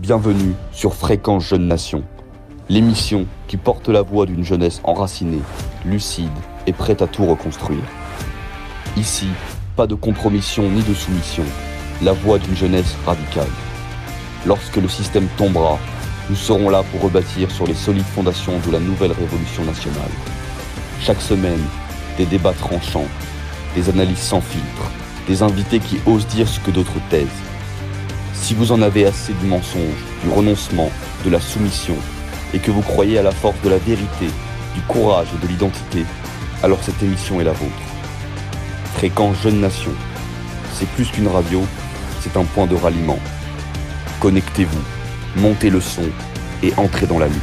Bienvenue sur Fréquence Jeune Nation, l'émission qui porte la voix d'une jeunesse enracinée, lucide et prête à tout reconstruire. Ici, pas de compromission ni de soumission, la voix d'une jeunesse radicale. Lorsque le système tombera, nous serons là pour rebâtir sur les solides fondations de la nouvelle révolution nationale. Chaque semaine, des débats tranchants, des analyses sans filtre, des invités qui osent dire ce que d'autres taisent. Si vous en avez assez du mensonge, du renoncement, de la soumission, et que vous croyez à la force de la vérité, du courage et de l'identité, alors cette émission est la vôtre. Fréquence Jeune Nation, c'est plus qu'une radio, c'est un point de ralliement. Connectez-vous, montez le son et entrez dans la lutte.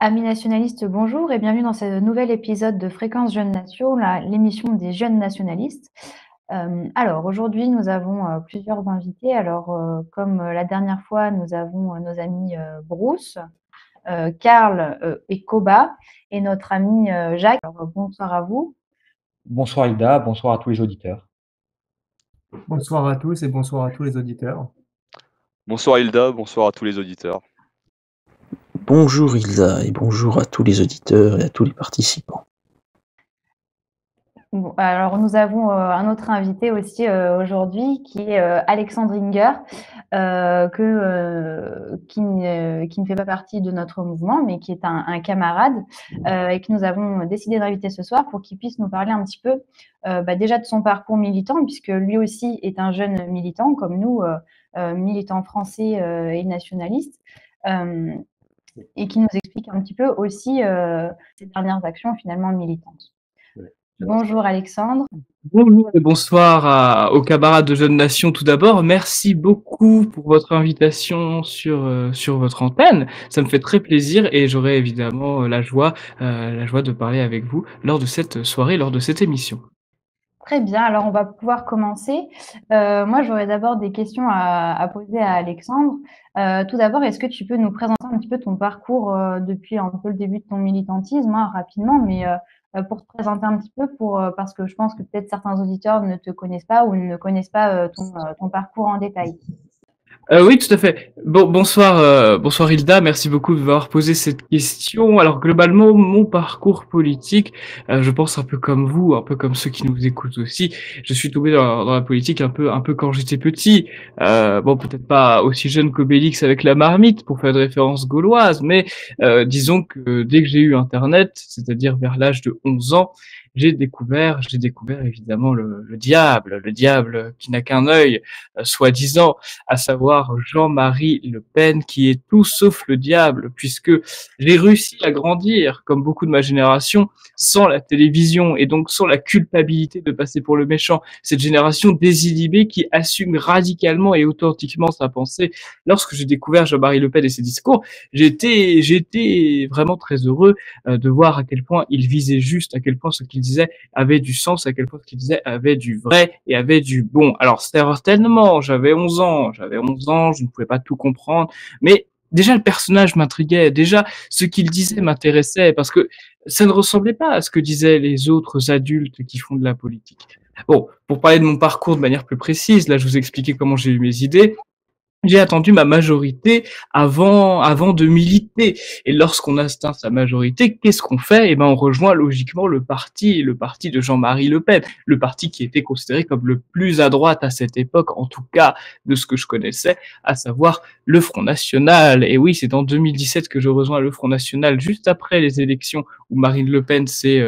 Amis nationalistes, bonjour et bienvenue dans ce nouvel épisode de Fréquence Jeune Nation, l'émission des jeunes nationalistes. Alors aujourd'hui nous avons plusieurs invités. Alors comme la dernière fois nous avons nos amis Bruce, Karl et Koba et notre ami Jacques. Alors, bonsoir à vous. Bonsoir Hilda, bonsoir à tous les auditeurs. Bonsoir à tous et bonsoir à tous les auditeurs. Bonsoir Hilda, bonsoir à tous les auditeurs. Bonjour Hilda et bonjour à tous les auditeurs et à tous les participants. Bon, alors nous avons un autre invité aussi aujourd'hui qui est Alexandre Inger, qui ne fait pas partie de notre mouvement mais qui est un camarade et que nous avons décidé d'inviter ce soir pour qu'il puisse nous parler un petit peu déjà de son parcours militant, puisque lui aussi est un jeune militant comme nous, militant français et nationaliste, et qui nous explique un petit peu aussi ses dernières actions finalement militantes. Bonjour Alexandre. Bonjour et bonsoir aux camarades de Jeunes Nation tout d'abord. Merci beaucoup pour votre invitation sur votre antenne. Ça me fait très plaisir et j'aurai évidemment la joie de parler avec vous lors de cette soirée, lors de cette émission. Très bien, alors on va pouvoir commencer. Moi, j'aurais d'abord des questions à poser à Alexandre. Tout d'abord, est-ce que tu peux nous présenter un petit peu ton parcours depuis un peu le début de ton militantisme, rapidement, mais pour te présenter un petit peu, parce que je pense que peut-être certains auditeurs ne te connaissent pas ou ne connaissent pas ton parcours en détail. Oui, tout à fait. Bonsoir Hilda, merci beaucoup de m'avoir posé cette question. Alors globalement, mon parcours politique, je pense un peu comme vous, un peu comme ceux qui nous écoutent aussi. Je suis tombé dans la politique un peu quand j'étais petit. Peut-être pas aussi jeune qu'Obélix avec la marmite pour faire de référence gauloise, mais disons que dès que j'ai eu Internet, c'est-à-dire vers l'âge de 11 ans, j'ai découvert évidemment le diable qui n'a qu'un œil, soi-disant, à savoir Jean-Marie Le Pen, qui est tout sauf le diable, puisque j'ai réussi à grandir, comme beaucoup de ma génération, sans la télévision et donc sans la culpabilité de passer pour le méchant. Cette génération désinhibée qui assume radicalement et authentiquement sa pensée. Lorsque j'ai découvert Jean-Marie Le Pen et ses discours, j'ai été vraiment très heureux de voir à quel point il visait juste, à quel point ce qu'il disait avait du sens, à quel point ce qu'il disait avait du vrai et avait du bon. Alors certainement, j'avais 11 ans, je ne pouvais pas tout comprendre, mais déjà le personnage m'intriguait, déjà ce qu'il disait m'intéressait, parce que ça ne ressemblait pas à ce que disaient les autres adultes qui font de la politique. Bon, pour parler de mon parcours de manière plus précise, là je vous ai expliqué comment j'ai eu mes idées. J'ai attendu ma majorité avant de militer. Et lorsqu'on atteint sa majorité, qu'est-ce qu'on fait? On rejoint logiquement le parti de Jean-Marie Le Pen, le parti qui était considéré comme le plus à droite à cette époque, en tout cas de ce que je connaissais, à savoir le Front National. Et oui, c'est en 2017 que je rejoins le Front National, juste après les élections où Marine Le Pen s'est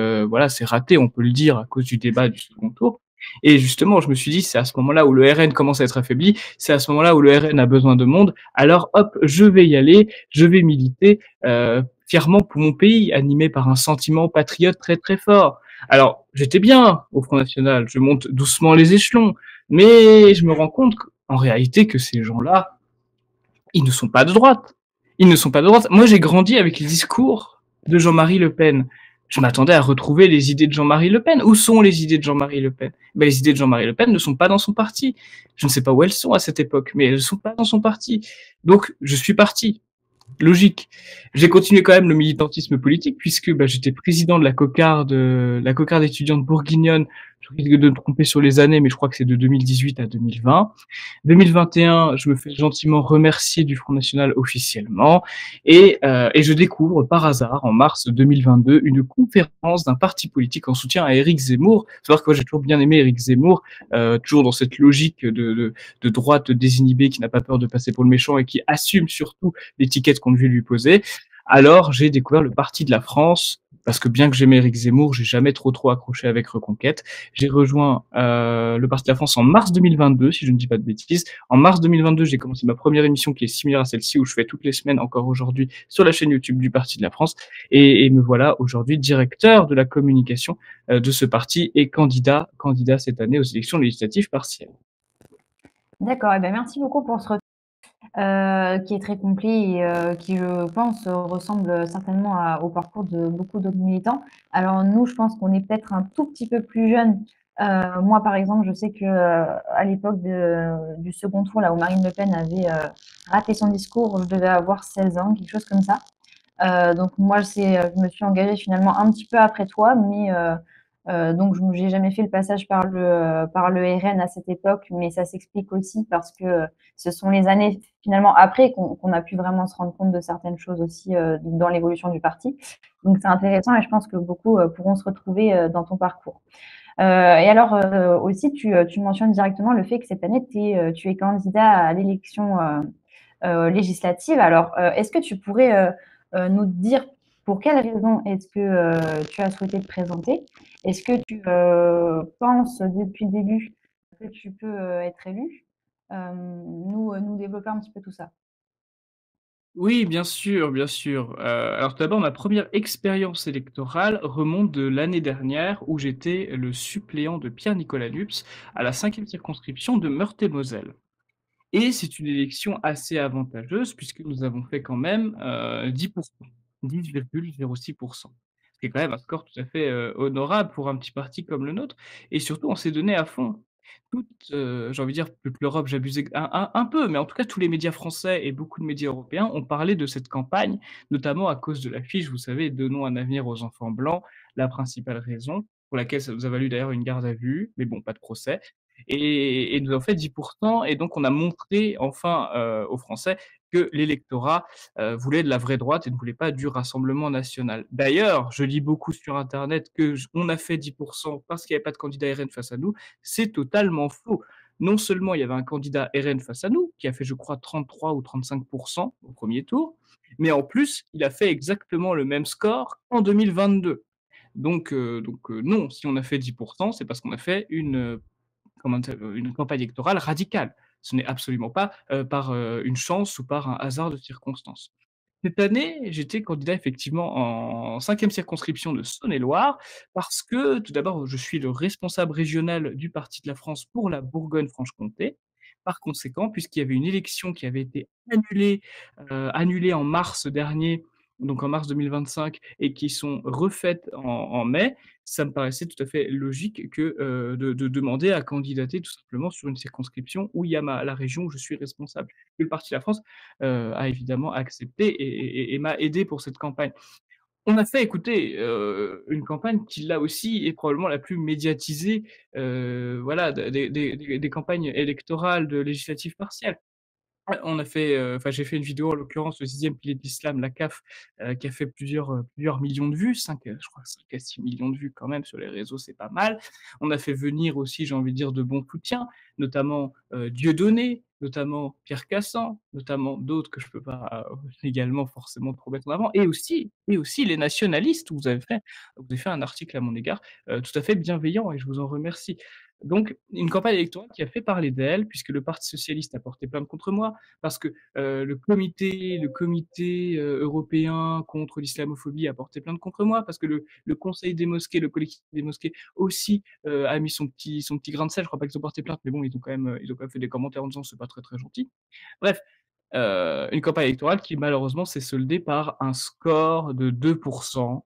ratée, on peut le dire, à cause du débat du second tour. Et justement, je me suis dit, c'est à ce moment-là où le RN commence à être affaibli, c'est à ce moment-là où le RN a besoin de monde, alors hop, je vais y aller, je vais militer fièrement pour mon pays, animé par un sentiment patriote très très fort. Alors, j'étais bien au Front National, je monte doucement les échelons, mais je me rends compte en réalité que ces gens-là, ils ne sont pas de droite. Ils ne sont pas de droite. Moi, j'ai grandi avec les discours de Jean-Marie Le Pen. Je m'attendais à retrouver les idées de Jean-Marie Le Pen. Où sont les idées de Jean-Marie Le Pen? Les idées de Jean-Marie Le Pen ne sont pas dans son parti. Je ne sais pas où elles sont à cette époque, mais elles ne sont pas dans son parti. Donc, je suis parti. Logique. J'ai continué quand même le militantisme politique puisque j'étais président de la cocarde étudiante bourguignonne. Je je risque de me tromper sur les années, mais je crois que c'est de 2018 à 2020. 2021, je me fais gentiment remercier du Front National officiellement et je découvre par hasard en mars 2022 une conférence d'un parti politique en soutien à Éric Zemmour. Faut savoir que moi j'ai toujours bien aimé Éric Zemmour, toujours dans cette logique de droite désinhibée qui n'a pas peur de passer pour le méchant et qui assume surtout l'étiquette qu'on veut lui poser. Alors j'ai découvert le Parti de la France parce que bien que j'aimais Éric Zemmour, j'ai jamais trop accroché avec Reconquête. J'ai rejoint le Parti de la France en mars 2022, si je ne dis pas de bêtises. En mars 2022, j'ai commencé ma première émission qui est similaire à celle-ci, où je fais toutes les semaines, encore aujourd'hui, sur la chaîne YouTube du Parti de la France. Et me voilà aujourd'hui directeur de la communication de ce parti et candidat cette année aux élections législatives partielles. D'accord, et ben merci beaucoup pour ce retour qui est très complet et qui, je pense, ressemble certainement au parcours de beaucoup d'autres militants. Alors nous, je pense qu'on est peut-être un tout petit peu plus jeunes. Moi, par exemple, je sais que à l'époque du second tour, là où Marine Le Pen avait raté son discours, je devais avoir 16 ans, quelque chose comme ça. Donc moi, je me suis engagée finalement un petit peu après toi, mais donc je n'ai jamais fait le passage par le RN à cette époque, mais ça s'explique aussi parce que ce sont les années finalement après qu'on a pu vraiment se rendre compte de certaines choses aussi dans l'évolution du parti. Donc c'est intéressant et je pense que beaucoup pourront se retrouver dans ton parcours. Et alors aussi, tu mentionnes directement le fait que cette année, tu es candidat à l'élection législative. Alors, est-ce que tu pourrais nous dire pour quelle raison est-ce que tu as souhaité te présenter? Est-ce que tu penses depuis le début que tu peux être élu? Nous développer un petit peu tout ça. Oui, bien sûr, bien sûr. Alors tout d'abord, ma première expérience électorale remonte de l'année dernière où j'étais le suppléant de Pierre-Nicolas Lupes à la 5e circonscription de Meurthe-et-Moselle. Et c'est une élection assez avantageuse puisque nous avons fait quand même 10%, 10,06%. Ce qui est quand même un score tout à fait honorable pour un petit parti comme le nôtre. Et surtout, on s'est donné à fond. J'ai envie de dire, plus que l'Europe, j'abusais un peu, mais en tout cas, tous les médias français et beaucoup de médias européens ont parlé de cette campagne, notamment à cause de l'affiche, vous savez, Donnons un avenir aux enfants blancs, la principale raison, pour laquelle ça nous a valu d'ailleurs une garde à vue, mais bon, pas de procès. Et nous avons fait 10%, et donc on a montré enfin aux Français que l'électorat voulait de la vraie droite et ne voulait pas du Rassemblement national. D'ailleurs, je lis beaucoup sur internet on a fait 10% parce qu'il n'y avait pas de candidat RN face à nous. C'est totalement faux. Non seulement il y avait un candidat RN face à nous, qui a fait, je crois, 33 ou 35% au premier tour, mais en plus, il a fait exactement le même score qu'en 2022. Donc non, si on a fait 10%, c'est parce qu'on a fait une campagne électorale radicale. Ce n'est absolument pas par une chance ou par un hasard de circonstances. Cette année, j'étais candidat effectivement en 5e circonscription de Saône-et-Loire parce que, tout d'abord, je suis le responsable régional du Parti de la France pour la Bourgogne-Franche-Comté. Par conséquent, puisqu'il y avait une élection qui avait été annulée en mars dernier, donc en mars 2025, et qui sont refaites en mai, ça me paraissait tout à fait logique de demander à candidater tout simplement sur une circonscription où il y a la région où je suis responsable. Et le Parti de la France a évidemment accepté et m'a aidé pour cette campagne. On a fait, écoutez, une campagne qui, là aussi, est probablement la plus médiatisée, voilà, des campagnes électorales de législatives partielles. Ouais, on a fait, enfin, j'ai fait une vidéo, en l'occurrence, le 6e pilier de l'islam, la CAF, qui a fait plusieurs millions de vues, 5, je crois 5 à 6 millions de vues quand même sur les réseaux, c'est pas mal. On a fait venir aussi, j'ai envie de dire, de bons soutiens, notamment, Dieudonné, notamment Pierre Cassant, notamment d'autres que je peux pas, également forcément trop mettre en avant, et aussi les nationalistes. Vous avez fait un article à mon égard, tout à fait bienveillant, et je vous en remercie. Donc, une campagne électorale qui a fait parler d'elle, puisque le Parti socialiste a porté plainte contre moi, parce que le comité européen contre l'islamophobie a porté plainte contre moi, parce que le Conseil des mosquées, le collectif des mosquées aussi a mis son petit grain de sel. Je crois pas qu'ils ont porté plainte, mais bon, ils ont quand même fait des commentaires en disant c'est pas très très gentil. Bref, une campagne électorale qui malheureusement s'est soldée par un score de 2%.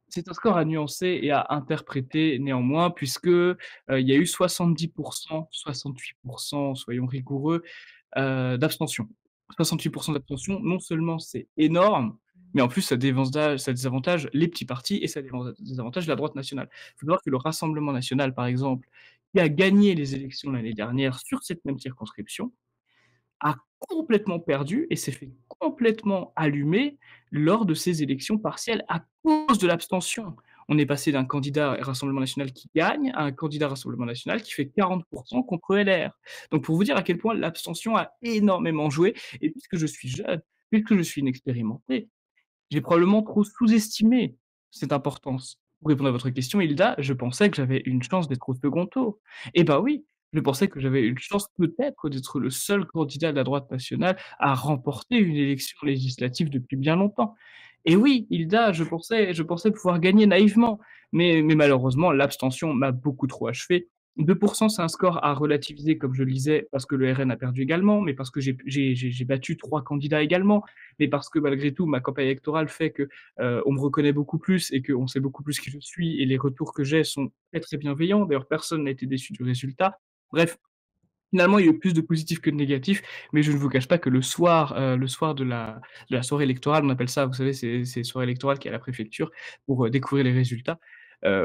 C'est un score à nuancer et à interpréter néanmoins puisque, il y a eu 70%, 68%, soyons rigoureux, d'abstention. 68% d'abstention, non seulement c'est énorme, mais en plus, ça désavantage les petits partis et ça désavantage la droite nationale. Il faut savoir que le Rassemblement national, par exemple, qui a gagné les élections l'année dernière sur cette même circonscription, a complètement perdu et s'est fait complètement allumer lors de ces élections partielles à cause de l'abstention. On est passé d'un candidat Rassemblement national qui gagne à un candidat Rassemblement national qui fait 40 contre LR. Donc pour vous dire à quel point l'abstention a énormément joué et puisque je suis jeune, puisque je suis inexpérimenté, j'ai probablement trop sous-estimé cette importance. Pour répondre à votre question, Hilda, je pensais que j'avais une chance d'être au second tour. Eh ben oui, je pensais que j'avais une chance peut-être d'être le seul candidat de la droite nationale à remporter une élection législative depuis bien longtemps. Et oui, Hilda, je pensais pouvoir gagner naïvement, mais malheureusement, l'abstention m'a beaucoup trop achevé. 2%, c'est un score à relativiser, comme je le disais, parce que le RN a perdu également, mais parce que j'ai battu 3 candidats également, mais parce que malgré tout, ma campagne électorale fait que on me reconnaît beaucoup plus et qu'on sait beaucoup plus qui je suis et les retours que j'ai sont très, très bienveillants. D'ailleurs, personne n'a été déçu du résultat. Bref, finalement, il y a eu plus de positifs que de négatifs, mais je ne vous cache pas que le soir de la soirée électorale, on appelle ça, vous savez, c'est soirée électorale qui est à la préfecture pour découvrir les résultats.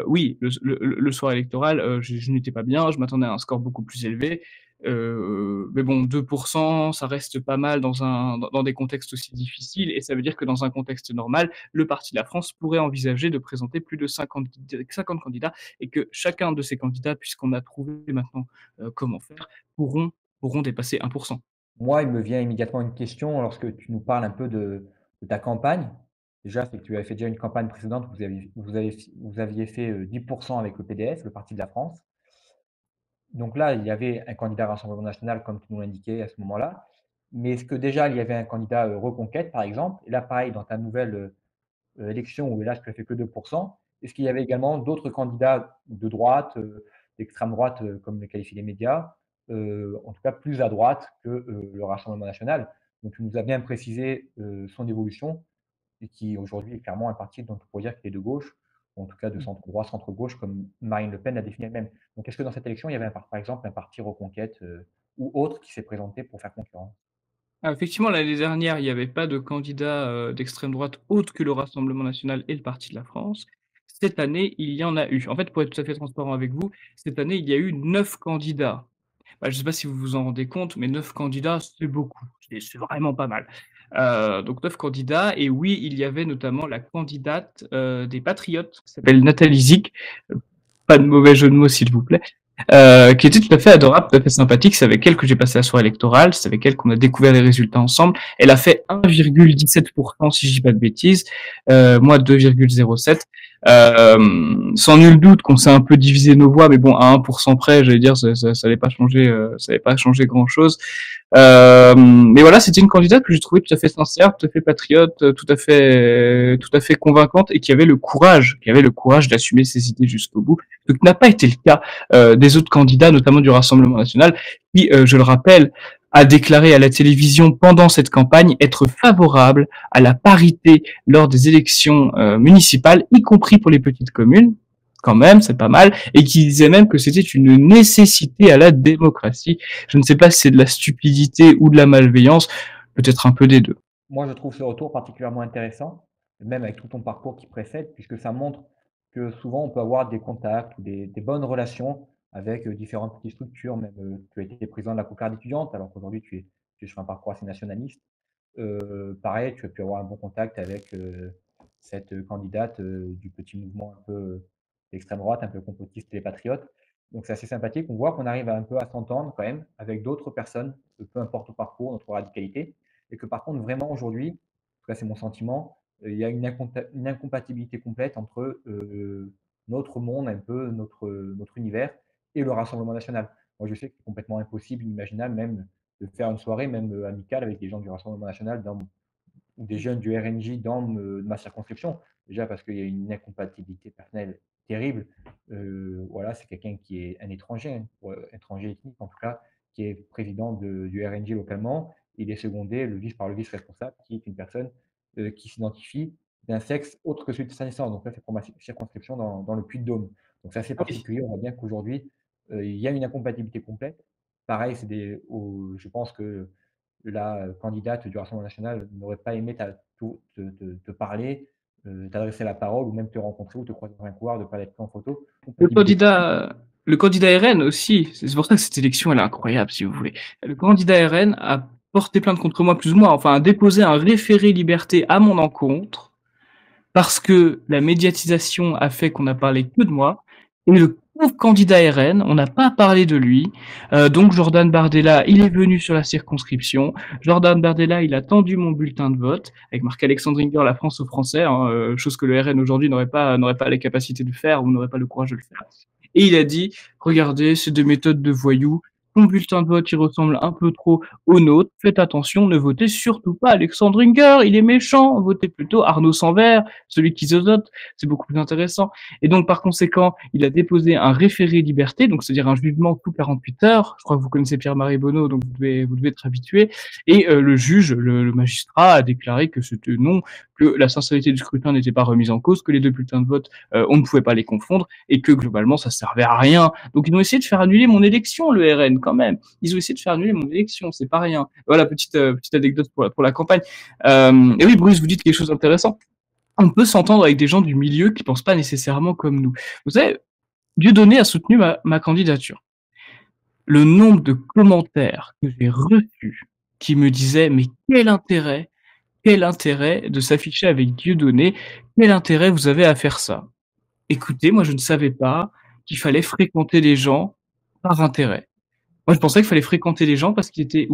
Oui, le soir électoral, je n'étais pas bien, je m'attendais à un score beaucoup plus élevé. Mais bon, 2%, ça reste pas mal dans des contextes aussi difficiles, et ça veut dire que dans un contexte normal, le Parti de la France pourrait envisager de présenter plus de 50 candidats, et que chacun de ces candidats, puisqu'on a trouvé maintenant comment faire, pourront, pourront dépasser 1%. Moi, il me vient immédiatement une question lorsque tu nous parles un peu de ta campagne. Déjà, c'est que tu avais fait déjà une campagne précédente, vous aviez fait 10% avec le PDF, le Parti de la France. Donc là, il y avait un candidat Rassemblement national, comme tu nous l'indiquais à ce moment-là. Mais est-ce que déjà, il y avait un candidat Reconquête, par exemple? Et là, pareil, dans ta nouvelle élection, où là, tu as fait que 2%, est-ce qu'il y avait également d'autres candidats de droite, d'extrême droite, comme le qualifient les médias, en tout cas plus à droite que le Rassemblement national? Donc tu nous as bien précisé son évolution et qui aujourd'hui est clairement un parti dont on pourrait dire qu'il est de gauche, ou en tout cas de centre droit, centre gauche, comme Marine Le Pen l'a défini elle-même. Donc est-ce que dans cette élection, il y avait par exemple un parti Reconquête ou autre qui s'est présenté pour faire concurrence? Ah, effectivement, l'année dernière, il n'y avait pas de candidat d'extrême droite autre que le Rassemblement national et le Parti de la France. Cette année, il y en a eu. En fait, pour être tout à fait transparent avec vous, cette année, il y a eu 9 candidats. Bah, je ne sais pas si vous vous en rendez compte, mais 9 candidats, c'est beaucoup. C'est vraiment pas mal. Donc 9 candidats, et oui, il y avait notamment la candidate des Patriotes, qui s'appelle Nathalie Zic. Pas de mauvais jeu de mots, s'il vous plaît. Qui était tout à fait adorable, tout à fait sympathique. C'est avec elle que j'ai passé la soirée électorale. C'est avec elle qu'on a découvert les résultats ensemble. Elle a fait 1,17%, si je dis pas de bêtises. Moi, 2,07. Sans nul doute qu'on s'est un peu divisé nos voix, mais bon, à 1% près, j'allais dire, ça n'allait pas changer, ça n'allait pas changer grand chose. Mais voilà, c'était une candidate que j'ai trouvée tout à fait sincère, tout à fait patriote, tout à fait convaincante, et qui avait le courage d'assumer ses idées jusqu'au bout. Ce qui n'a pas été le cas des autres candidats, notamment du Rassemblement national, qui, je le rappelle, a déclaré à la télévision pendant cette campagne être favorable à la parité lors des élections municipales, y compris pour les petites communes. Quand même, c'est pas mal, et qui disait même que c'était une nécessité à la démocratie. Je ne sais pas si c'est de la stupidité ou de la malveillance, peut-être un peu des deux. Moi, je trouve ce retour particulièrement intéressant, même avec tout ton parcours qui précède, puisque ça montre que souvent on peut avoir des contacts ou des bonnes relations avec différentes petites structures. Même tu as été président de la Cocarde étudiante, alors qu'aujourd'hui tu es sur un parcours assez nationaliste. Pareil, tu as pu avoir un bon contact avec cette candidate du petit mouvement un peu d'extrême droite, un peu complotiste, les patriotes. Donc c'est assez sympathique. On voit qu'on arrive un peu à s'entendre quand même avec d'autres personnes, peu importe le parcours, notre radicalité, et que par contre vraiment aujourd'hui, en tout cas c'est mon sentiment, il y a une incompatibilité complète entre notre monde, un peu notre univers, et le Rassemblement national. Moi je sais que c'est complètement impossible, inimaginable même de faire une soirée, même amicale, avec des gens du Rassemblement national ou des jeunes du RNJ dans ma circonscription. Déjà parce qu'il y a une incompatibilité personnelle terrible. Voilà, c'est quelqu'un qui est un étranger, hein, étranger ethnique en tout cas, qui est président du RNJ localement. Il est secondé par le vice-responsable, qui est une personne qui s'identifie d'un sexe autre que celui de sa naissance. Donc là, c'est pour ma circonscription dans le Puy-de-Dôme. Donc c'est assez Ah oui. particulier. On voit bien qu'aujourd'hui, il y a une incompatibilité complète. Pareil, je pense que la candidate du Rassemblement national n'aurait pas aimé te parler, t'adresser la parole ou même te rencontrer ou te croiser dans un couloir, de pas être pris en photo. Le Compatibilité. candidat RN aussi, c'est pour ça que cette élection elle est incroyable si vous voulez. Le candidat RN a porté plainte contre moi plus ou moins, enfin a déposé un référé liberté à mon encontre parce que la médiatisation a fait qu'on a parlé que de moi et le pauvre candidat RN, on n'a pas parlé de lui. Donc Jordan Bardella, il est venu sur la circonscription. Jordan Bardella, il a tendu mon bulletin de vote avec marqué Alexandringer, la France aux Français, chose que le RN aujourd'hui n'aurait pas les capacités de faire ou n'aurait pas le courage de le faire. Et il a dit, regardez, c'est des méthodes de voyous. Mon bulletin de vote, il ressemble un peu trop au nôtre. Faites attention, ne votez surtout pas Alexandringer, il est méchant. Votez plutôt Arnaud Sanvert, celui qui zozote. C'est beaucoup plus intéressant. Et donc, par conséquent, il a déposé un référé liberté, donc c'est-à-dire un jugement tous 48 heures. Je crois que vous connaissez Pierre-Marie Bonneau, donc vous devez être habitué. Et le juge, le magistrat, a déclaré que c'était non, que la sincérité du scrutin n'était pas remise en cause, que les deux bulletins de vote, on ne pouvait pas les confondre, et que globalement, ça servait à rien. Donc, ils ont essayé de faire annuler mon élection, le RN, quand même. Ils ont essayé de faire annuler mon élection, c'est pas rien. Voilà, petite anecdote pour la campagne. Et oui, Bruce, vous dites quelque chose d'intéressant. On peut s'entendre avec des gens du milieu qui pensent pas nécessairement comme nous. Vous savez, Dieudonné a soutenu ma candidature. Le nombre de commentaires que j'ai reçus qui me disaient, mais quel intérêt de s'afficher avec Dieudonné, quel intérêt vous avez à faire ça? Écoutez, moi je ne savais pas qu'il fallait fréquenter les gens par intérêt. Moi, je pensais qu'il fallait fréquenter les gens parce qu'ils étaient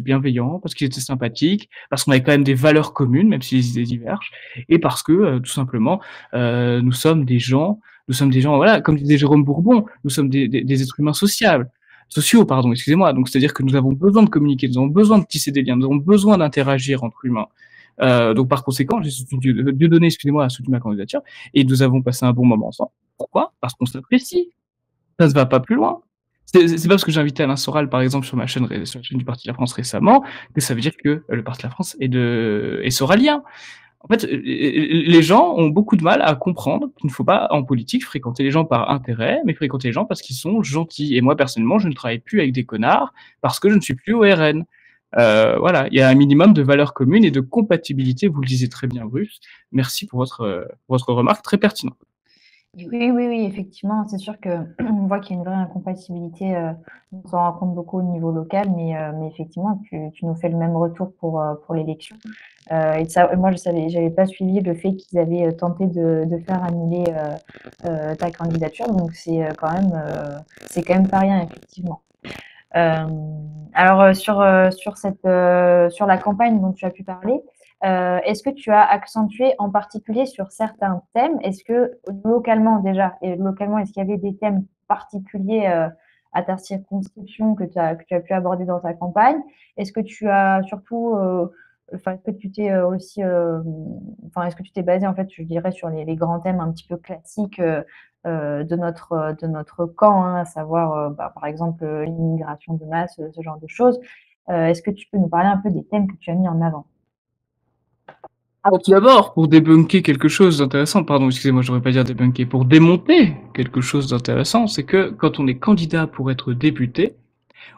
bienveillants, parce qu'ils étaient sympathiques, parce qu'on avait quand même des valeurs communes, même si les idées divergent, et parce que, tout simplement, nous sommes des gens, voilà, comme disait Jérôme Bourbon, nous sommes des êtres humains sociaux, pardon, excusez-moi. Donc, c'est-à-dire que nous avons besoin de communiquer, nous avons besoin de tisser des liens, nous avons besoin d'interagir entre humains. Donc, par conséquent, Dieudonné, excusez-moi, a soutenu ma candidature, et nous avons passé un bon moment ensemble. Pourquoi? Parce qu'on s'apprécie. Ça ne va pas plus loin. C'est pas parce que j'ai invité Alain Soral, par exemple, sur la chaîne du Parti de la France récemment, que ça veut dire que le Parti de la France est soralien. En fait, les gens ont beaucoup de mal à comprendre qu'il ne faut pas, en politique, fréquenter les gens par intérêt, mais fréquenter les gens parce qu'ils sont gentils. Et moi, personnellement, je ne travaille plus avec des connards parce que je ne suis plus au RN. Voilà, il y a un minimum de valeurs communes et de compatibilité, vous le disiez très bien, Bruce. Merci pour votre remarque très pertinente. Oui, effectivement, c'est sûr qu'on voit qu'il y a une vraie incompatibilité, on s'en rend compte beaucoup au niveau local, mais effectivement, tu nous fais le même retour pour l'élection. Et ça, moi, j'avais pas suivi le fait qu'ils avaient tenté de faire annuler ta candidature, donc c'est quand même pas rien, effectivement. Alors, sur la campagne dont tu as pu parler, est-ce que tu as accentué en particulier sur certains thèmes? Est-ce que localement déjà, est-ce qu'il y avait des thèmes particuliers à ta circonscription que tu as pu aborder dans ta campagne? Est-ce que tu as surtout, est-ce que tu t'es aussi, est-ce que tu t'es basé en fait, je dirais, sur les grands thèmes un petit peu classiques de notre camp, hein, à savoir, par exemple, l'immigration de masse, ce genre de choses. Est-ce que tu peux nous parler un peu des thèmes que tu as mis en avant? Alors, tout d'abord, pour débunker quelque chose d'intéressant, pardon, excusez-moi, je devrais pas dire débunker, pour démonter quelque chose d'intéressant, c'est que quand on est candidat pour être député,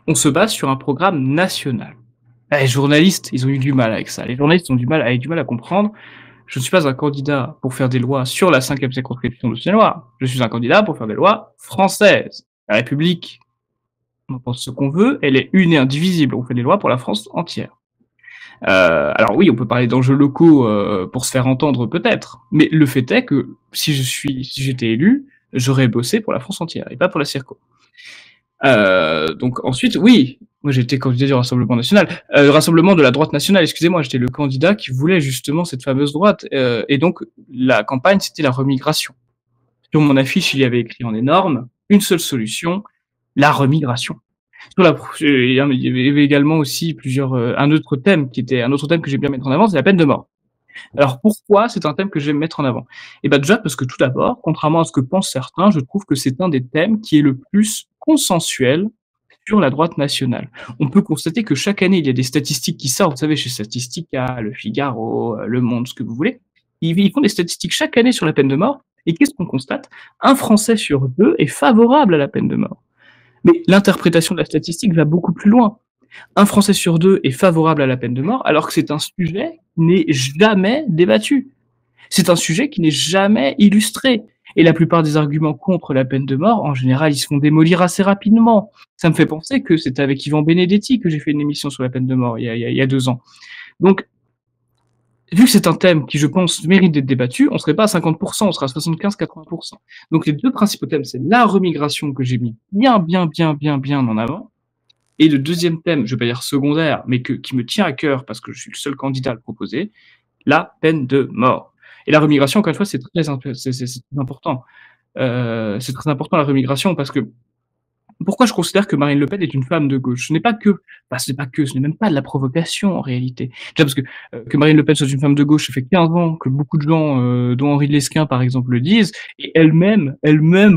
on se base sur un programme national. Les journalistes, ils ont eu du mal avec ça. Les journalistes ont du mal à comprendre. Je ne suis pas un candidat pour faire des lois sur la 5e circonscription de Saône-et-Loire. Je suis un candidat pour faire des lois françaises. La République, on en pense ce qu'on veut, elle est une et indivisible. On fait des lois pour la France entière. Alors oui, on peut parler d'enjeux locaux pour se faire entendre peut-être, mais le fait est que si j'étais élu, j'aurais bossé pour la France entière et pas pour la circo. Donc ensuite, oui, moi j'étais candidat du Rassemblement national, le Rassemblement de la droite nationale, excusez-moi, j'étais le candidat qui voulait justement cette fameuse droite, et donc la campagne c'était la remigration. Sur mon affiche, il y avait écrit en énorme une seule solution, la remigration. Il y avait également aussi un autre thème que j'aime bien mettre en avant, c'est la peine de mort. Alors pourquoi c'est un thème que j'aime mettre en avant? Eh ben déjà parce que tout d'abord, contrairement à ce que pensent certains, je trouve que c'est un des thèmes qui est le plus consensuel sur la droite nationale. On peut constater que chaque année, il y a des statistiques qui sortent, vous savez, chez Statistica, Le Figaro, Le Monde, ce que vous voulez. Ils font des statistiques chaque année sur la peine de mort, et qu'est-ce qu'on constate? Un Français sur deux est favorable à la peine de mort. Mais l'interprétation de la statistique va beaucoup plus loin. Un Français sur deux est favorable à la peine de mort, alors que c'est un sujet qui n'est jamais débattu. C'est un sujet qui n'est jamais illustré. Et la plupart des arguments contre la peine de mort, en général, ils se font démolir assez rapidement. Ça me fait penser que c'était avec Yvan Benedetti que j'ai fait une émission sur la peine de mort il y a 2 ans. Donc, vu que c'est un thème qui, je pense, mérite d'être débattu, on serait pas à 50%, on sera à 75-80%. Donc les deux principaux thèmes, c'est la remigration que j'ai mis bien en avant, et le deuxième thème, je vais pas dire secondaire, mais qui me tient à cœur parce que je suis le seul candidat à le proposer, la peine de mort. Et la remigration, encore une fois, c'est très important. C'est très important la remigration parce que pourquoi je considère que Marine Le Pen est une femme de gauche? Ce n'est même pas de la provocation en réalité. Déjà parce que Marine Le Pen soit une femme de gauche, ça fait 15 ans que beaucoup de gens, dont Henri Lesquin par exemple, le disent, et elle-même,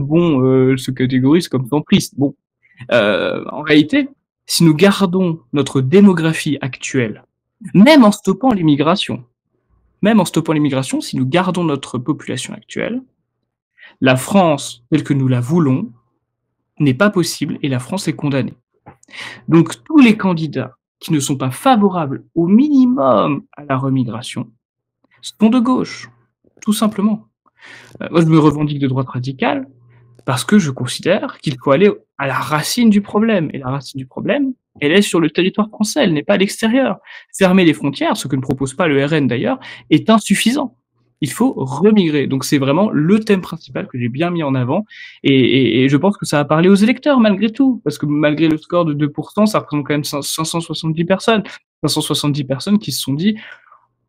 bon, se catégorise comme centriste. Bon, en réalité, si nous gardons notre démographie actuelle, même en stoppant l'immigration, si nous gardons notre population actuelle, la France telle que nous la voulons n'est pas possible et la France est condamnée. Donc tous les candidats qui ne sont pas favorables au minimum à la remigration sont de gauche, tout simplement. Moi je me revendique de droite radicale parce que je considère qu'il faut aller à la racine du problème. Et la racine du problème, elle est sur le territoire français, elle n'est pas à l'extérieur. Fermer les frontières, ce que ne propose pas le RN d'ailleurs, est insuffisant. Il faut remigrer. Donc c'est vraiment le thème principal que j'ai bien mis en avant. Et je pense que ça a parlé aux électeurs malgré tout. Parce que malgré le score de 2%, ça représente quand même 570 personnes. 570 personnes qui se sont dit,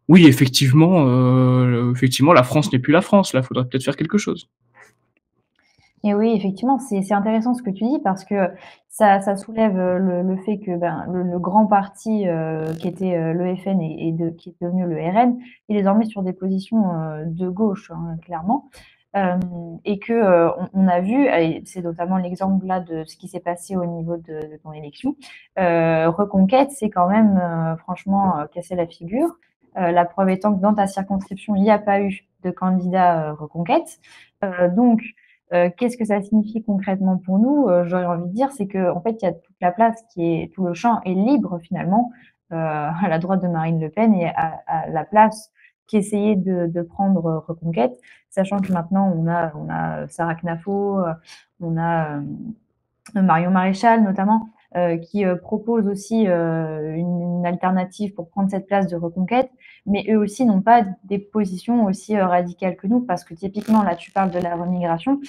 oui, effectivement, la France n'est plus la France. Là, il faudrait peut-être faire quelque chose. Et oui, effectivement, c'est intéressant ce que tu dis parce que ça soulève le fait que le grand parti qui était le FN qui est devenu le RN est désormais sur des positions de gauche, hein, clairement. Et que on a vu, et c'est notamment l'exemple là de ce qui s'est passé au niveau de ton élection, Reconquête, c'est quand même franchement cassé la figure. La preuve étant que dans ta circonscription, il n'y a pas eu de candidat Reconquête. Donc, qu'est-ce que ça signifie concrètement pour nous? J'aurais envie de dire, c'est que en fait, il y a toute la place tout le champ est libre finalement à la droite de Marine Le Pen et à la place qu'essayer de prendre Reconquête, sachant que maintenant on a Sarah Knafo, on a Marion Maréchal notamment, qui propose aussi une alternative pour prendre cette place de Reconquête, mais eux aussi n'ont pas des positions aussi radicales que nous, parce que typiquement, là, tu parles de la remigration.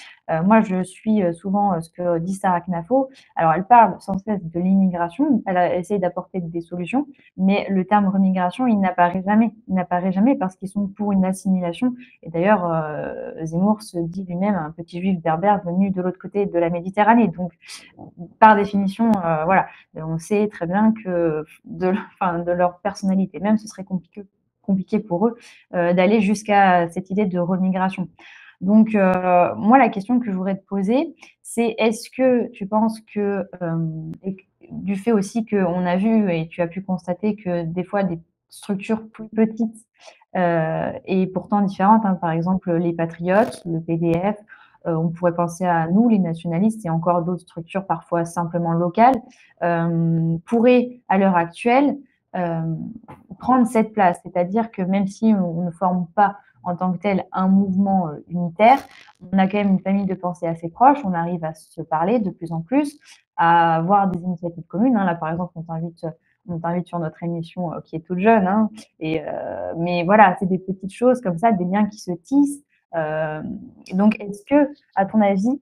Moi, je suis souvent ce que dit Sarah Knafo. Alors, elle parle sans cesse de l'immigration, elle essaye d'apporter des solutions, mais le terme remigration, il n'apparaît jamais. Il n'apparaît jamais parce qu'ils sont pour une assimilation. Et d'ailleurs, Zemmour se dit lui-même un petit juif berbère venu de l'autre côté de la Méditerranée. Donc, par définition, voilà, on sait très bien que de leur personnalité même, ce serait compliqué pour eux d'aller jusqu'à cette idée de remigration. Donc, moi, la question que je voudrais te poser, c'est est-ce que tu penses que, du fait aussi qu'on a vu et tu as pu constater que des fois, des structures plus petites et pourtant différentes, hein, par exemple les Patriotes, le PDF, on pourrait penser à nous, les nationalistes, et encore d'autres structures parfois simplement locales, pourraient, à l'heure actuelle, prendre cette place. C'est-à-dire que même si on ne forme pas en tant que tel un mouvement unitaire, on a quand même une famille de pensée assez proche, on arrive à se parler de plus en plus, à avoir des initiatives communes. Hein. Là, par exemple, on t'invite sur notre émission qui est toute jeune, hein, mais voilà, c'est des petites choses comme ça, des liens qui se tissent. Donc, est-ce que, à ton avis,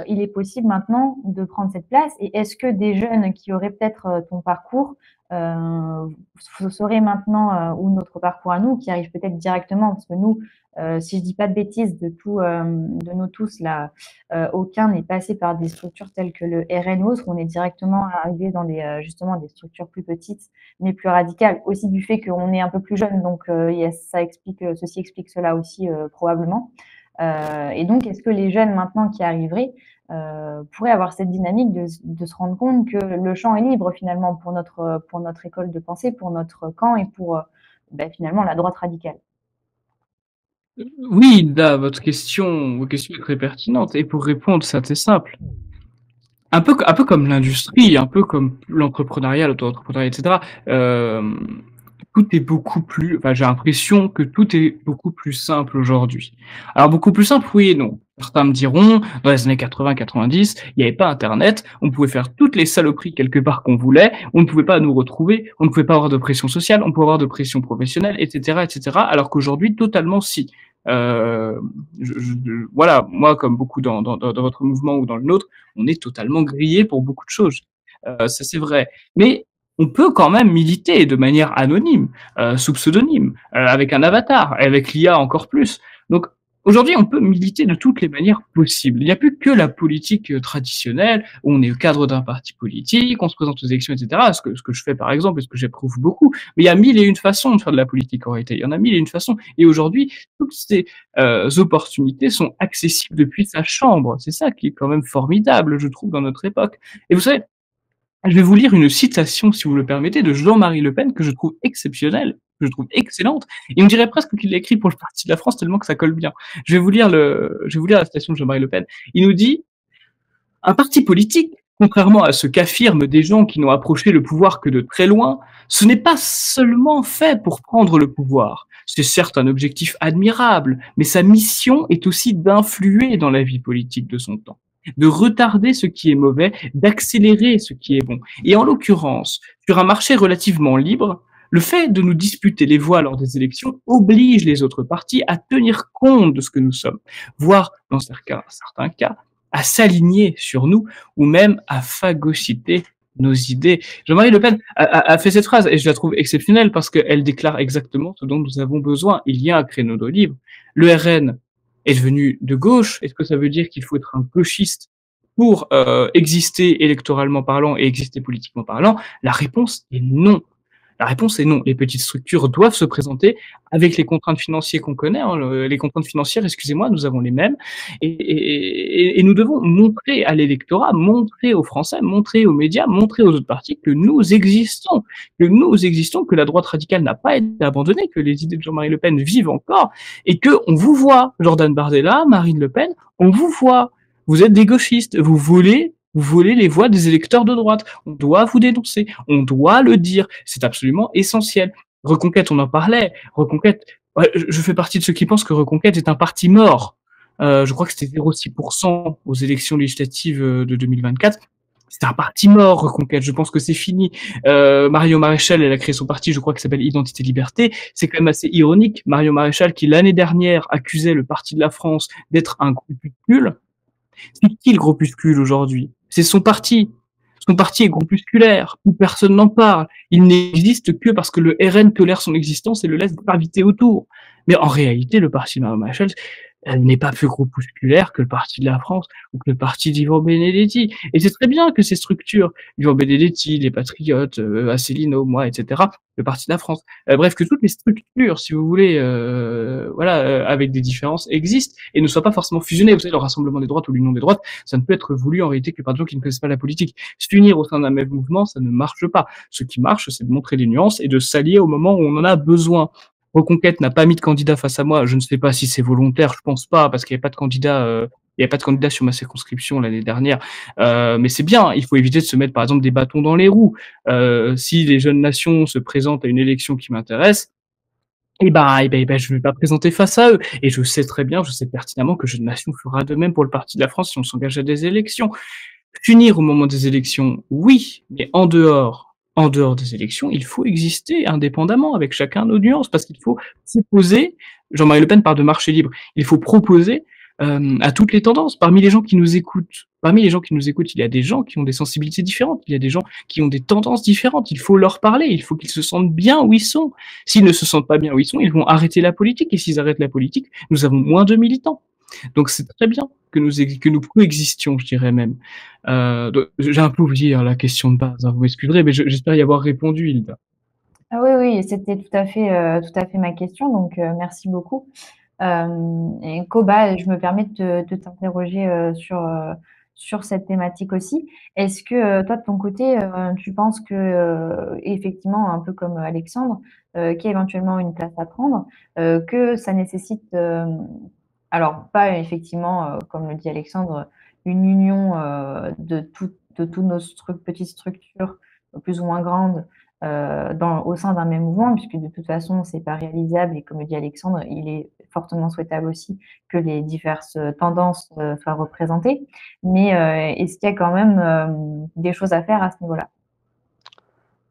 il est possible maintenant de prendre cette place? Et est-ce que des jeunes qui auraient peut-être ton parcours seraient maintenant, ou notre parcours à nous, qui arrivent peut-être directement, parce que nous, si je dis pas de bêtises, de nous tous là, aucun n'est passé par des structures telles que le RN ou autre. On est directement arrivé dans justement des structures plus petites, mais plus radicales. Aussi du fait qu'on est un peu plus jeune, donc ceci explique cela aussi probablement. Et donc, est-ce que les jeunes maintenant qui arriveraient pourraient avoir cette dynamique de se rendre compte que le champ est libre finalement pour notre école de pensée, pour notre camp et pour finalement la droite radicale? Oui, Hilda, vos questions est très pertinente. Et pour répondre, c'est assez simple. un peu comme l'industrie, un peu comme l'entrepreneuriat, l'auto-entrepreneuriat, etc. Euh, Tout est beaucoup plus, enfin, j'ai l'impression que tout est beaucoup plus simple aujourd'hui. Alors, beaucoup plus simple, oui et non. Certains me diront, dans les années 80-90, il n'y avait pas Internet, on pouvait faire toutes les saloperies quelque part qu'on voulait, on ne pouvait pas nous retrouver, on ne pouvait pas avoir de pression sociale, on pouvait avoir de pression professionnelle, etc., etc., alors qu'aujourd'hui, totalement si. Euh, voilà, moi, comme beaucoup dans votre mouvement ou dans le nôtre, on est totalement grillé pour beaucoup de choses. Ça, c'est vrai. Mais on peut quand même militer de manière anonyme, sous pseudonyme, avec un avatar, et avec l'IA encore plus. Donc aujourd'hui, on peut militer de toutes les manières possibles. Il n'y a plus que la politique traditionnelle, où on est au cadre d'un parti politique, on se présente aux élections, etc. Ce que je fais par exemple, et ce que j'éprouve beaucoup. Mais il y a mille et une façons de faire de la politique en réalité. Il y en a mille et une façons. Et aujourd'hui, toutes ces opportunités sont accessibles depuis sa chambre. C'est ça qui est quand même formidable, je trouve, dans notre époque. Et vous savez, je vais vous lire une citation, si vous le permettez, de Jean-Marie Le Pen, que je trouve exceptionnelle, que je trouve excellente, et on dirait presque qu'il l'a écrit pour le Parti de la France tellement que ça colle bien. Je vais vous lire la citation de Jean-Marie Le Pen. Il nous dit, un parti politique, contrairement à ce qu'affirment des gens qui n'ont approché le pouvoir que de très loin, ce n'est pas seulement fait pour prendre le pouvoir. C'est certes un objectif admirable, mais sa mission est aussi d'influer dans la vie politique de son temps, de retarder ce qui est mauvais, d'accélérer ce qui est bon. Et en l'occurrence, sur un marché relativement libre, le fait de nous disputer les voix lors des élections oblige les autres partis à tenir compte de ce que nous sommes, voire, dans certains cas, à s'aligner sur nous ou même à phagocyter nos idées. Jean-Marie Le Pen a fait cette phrase et je la trouve exceptionnelle parce qu'elle déclare exactement ce dont nous avons besoin. Il y a un créneau de libre. Le RN est devenu de gauche. Est-ce que ça veut dire qu'il faut être un gauchiste pour exister électoralement parlant et exister politiquement parlant? La réponse est non. La réponse est non. Les petites structures doivent se présenter avec les contraintes financières qu'on connaît. Hein. Les contraintes financières, excusez-moi, nous avons les mêmes. Et nous devons montrer à l'électorat, montrer aux Français, montrer aux médias, montrer aux autres partis que nous existons, que la droite radicale n'a pas été abandonnée, que les idées de Jean-Marie Le Pen vivent encore, et que on vous voit, Jordan Bardella, Marine Le Pen, on vous voit. Vous êtes des gauchistes, vous volez les voix des électeurs de droite. On doit vous dénoncer, on doit le dire. C'est absolument essentiel. Reconquête, on en parlait. Reconquête, ouais, je fais partie de ceux qui pensent que Reconquête est un parti mort. Je crois que c'était 0,6% aux élections législatives de 2024. C'est un parti mort, Reconquête. Je pense que c'est fini. Mario Maréchal, elle a créé son parti, je crois, qui s'appelle Identité Liberté. C'est quand même assez ironique. Mario Maréchal, qui l'année dernière accusait le Parti de la France d'être un groupuscule. C'est qui le groupuscule aujourd'hui? C'est son parti. Son parti est groupusculaire. Plus personne n'en parle. Il n'existe que parce que le RN tolère son existence et le laisse graviter autour. Mais en réalité, le parti de Mario Maréchal n'est pas plus groupusculaire que le parti de la France ou que le parti d'Ivan Benedetti. Et c'est très bien que ces structures, Ivan Benedetti, les Patriotes, Asselineau, moi, etc., le parti de la France, bref, que toutes les structures, si vous voulez, avec des différences existent et ne soient pas forcément fusionnées. Vous savez, le Rassemblement des droites ou l'Union des droites, ça ne peut être voulu en réalité que par des gens qui ne connaissent pas la politique. S'unir au sein d'un même mouvement, ça ne marche pas. Ce qui marche, c'est de montrer les nuances et de s'allier au moment où on en a besoin. Reconquête n'a pas mis de candidat face à moi. Je ne sais pas si c'est volontaire, je pense pas, parce qu'il n'y avait pas de candidat. Il n'y avait pas de candidat sur ma circonscription l'année dernière. Mais c'est bien, il faut éviter de se mettre par exemple des bâtons dans les roues. Si les jeunes nations se présentent à une élection qui m'intéresse, je ne vais pas présenter face à eux. Et je sais très bien, je sais pertinemment que Jeune Nation fera de même pour le Parti de la France si on s'engage à des élections. Punir au moment des élections, oui, mais en dehors des élections, il faut exister indépendamment avec chacun nos nuances, parce qu'il faut proposer, Jean-Marie Le Pen parle de marché libre, il faut proposer à toutes les tendances. Parmi les gens qui nous écoutent, il y a des gens qui ont des sensibilités différentes, il y a des gens qui ont des tendances différentes. Il faut leur parler, il faut qu'ils se sentent bien où ils sont. S'ils ne se sentent pas bien où ils sont, ils vont arrêter la politique, et s'ils arrêtent la politique, nous avons moins de militants. Donc c'est très bien que nous coexistions, je dirais même. J'ai un peu oublié la question de base, hein, vous m'excuserez, mais j'espère y avoir répondu, Hilda. Ah oui, oui, c'était tout à fait ma question, donc merci beaucoup. Et Koba, je me permets de t'interroger sur cette thématique aussi. Est-ce que toi, de ton côté, tu penses que, effectivement, un peu comme Alexandre, qu'il y a éventuellement une place à prendre, que ça nécessite, alors pas effectivement, comme le dit Alexandre, une union toutes nos petites structures plus ou moins grandes au sein d'un même mouvement, puisque de toute façon, c'est pas réalisable et comme le dit Alexandre, il est fortement souhaitable aussi que les diverses tendances soient représentées. Mais est-ce qu'il y a quand même des choses à faire à ce niveau-là?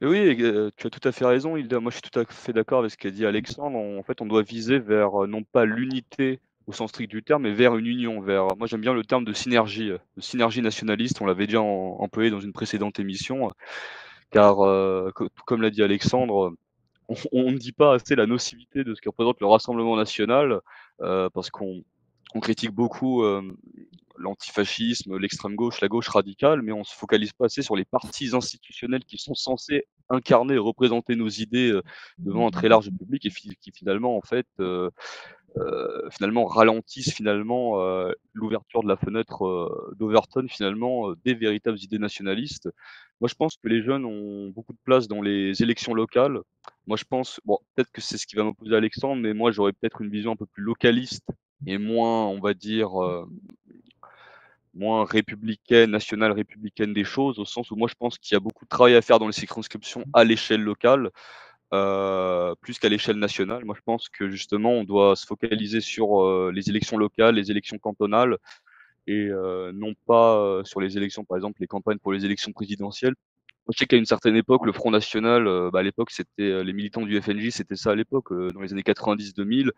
Et oui, tu as tout à fait raison, Hilda. Moi, je suis tout à fait d'accord avec ce qu'a dit Alexandre. En fait, on doit viser vers, non pas l'unité au sens strict du terme, mais vers une union, moi j'aime bien le terme de synergie nationaliste. On l'avait déjà employé dans une précédente émission, car, comme l'a dit Alexandre, on ne dit pas assez la nocivité de ce que représente le Rassemblement national, parce qu'on critique beaucoup, l'antifascisme, l'extrême gauche, la gauche radicale, mais on se focalise pas assez sur les partis institutionnels qui sont censés incarner et représenter nos idées, devant un très large public et qui finalement, en fait, finalement ralentissent l'ouverture de la fenêtre, d'Overton finalement, des véritables idées nationalistes. Moi, je pense que les jeunes ont beaucoup de place dans les élections locales. Moi, je pense bon, peut-être que c'est ce qui va m'opposer Alexandre, mais moi, j'aurais peut-être une vision un peu plus localiste et moins, on va dire, moins républicaine, nationale républicaine des choses, au sens où moi je pense qu'il y a beaucoup de travail à faire dans les circonscriptions à l'échelle locale, plus qu'à l'échelle nationale. Moi je pense que justement on doit se focaliser sur, les élections locales, les élections cantonales et non pas, sur les élections, par exemple les campagnes pour les élections présidentielles. Moi, je sais qu'à une certaine époque, le Front national, à l'époque, c'était, les militants du FNJ, c'était ça à l'époque, dans les années 90-2000,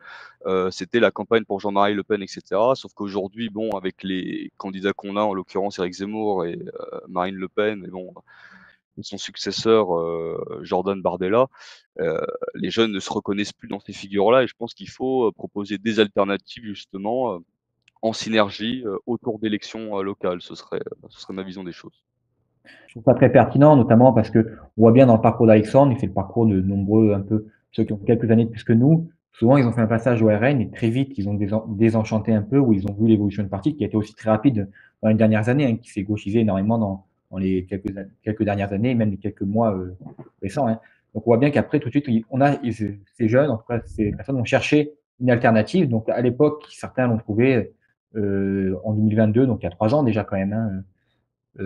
c'était la campagne pour Jean-Marie Le Pen et cetera. Sauf qu'aujourd'hui, bon, avec les candidats qu'on a, en l'occurrence Éric Zemmour et Marine Le Pen et bon, et son successeur, Jordan Bardella, heu, les jeunes ne se reconnaissent plus dans ces figures-là et je pense qu'il faut, proposer des alternatives justement, en synergie, autour d'élections, locales. Ce serait ma vision des choses. Je trouve ça très pertinent, notamment parce que on voit bien dans le parcours d'Alexandre, et c'est le parcours de nombreux, un peu, ceux qui ont quelques années de plus que nous, souvent ils ont fait un passage au RN et très vite ils ont désenchanté un peu, ou ils ont vu l'évolution du parti qui a été aussi très rapide dans les dernières années, hein, qui s'est gauchisé énormément dans les quelques dernières années, et même les quelques mois récents. Hein. Donc on voit bien qu'après, tout de suite, ces jeunes, en tout cas ces personnes, ont cherché une alternative. Donc à l'époque, certains l'ont trouvé en 2022, donc il y a 3 ans déjà quand même. Hein,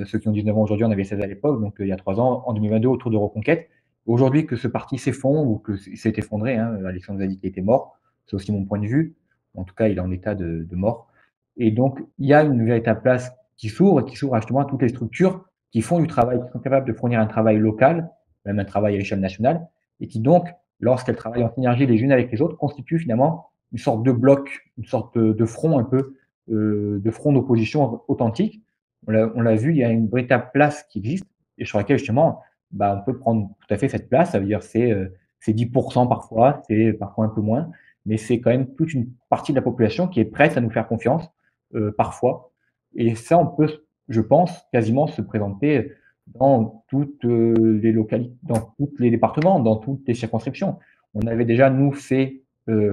ceux qui ont 19 ans aujourd'hui, on avait 16 à l'époque, donc il y a 3 ans, en 2022, autour de Reconquête. Aujourd'hui, que ce parti s'effondre ou que s'est effondré, hein, Alexandre a dit qu'il était mort, c'est aussi mon point de vue. En tout cas, il est en état de mort. Et donc, il y a une véritable place qui s'ouvre justement à toutes les structures qui font du travail, qui sont capables de fournir un travail local, même un travail à l'échelle nationale, et qui donc, lorsqu'elles travaillent en synergie les unes avec les autres, constituent finalement une sorte de bloc, une sorte de front un peu, de front d'opposition authentique. On l'a vu, il y a une véritable place qui existe et sur laquelle justement, on peut prendre tout à fait cette place. Ça veut dire c'est 10% parfois, c'est parfois un peu moins, mais c'est quand même toute une partie de la population qui est prête à nous faire confiance parfois. Et ça, on peut, je pense, quasiment se présenter dans toutes les localités, dans tous les départements, dans toutes les circonscriptions. On avait déjà, nous, fait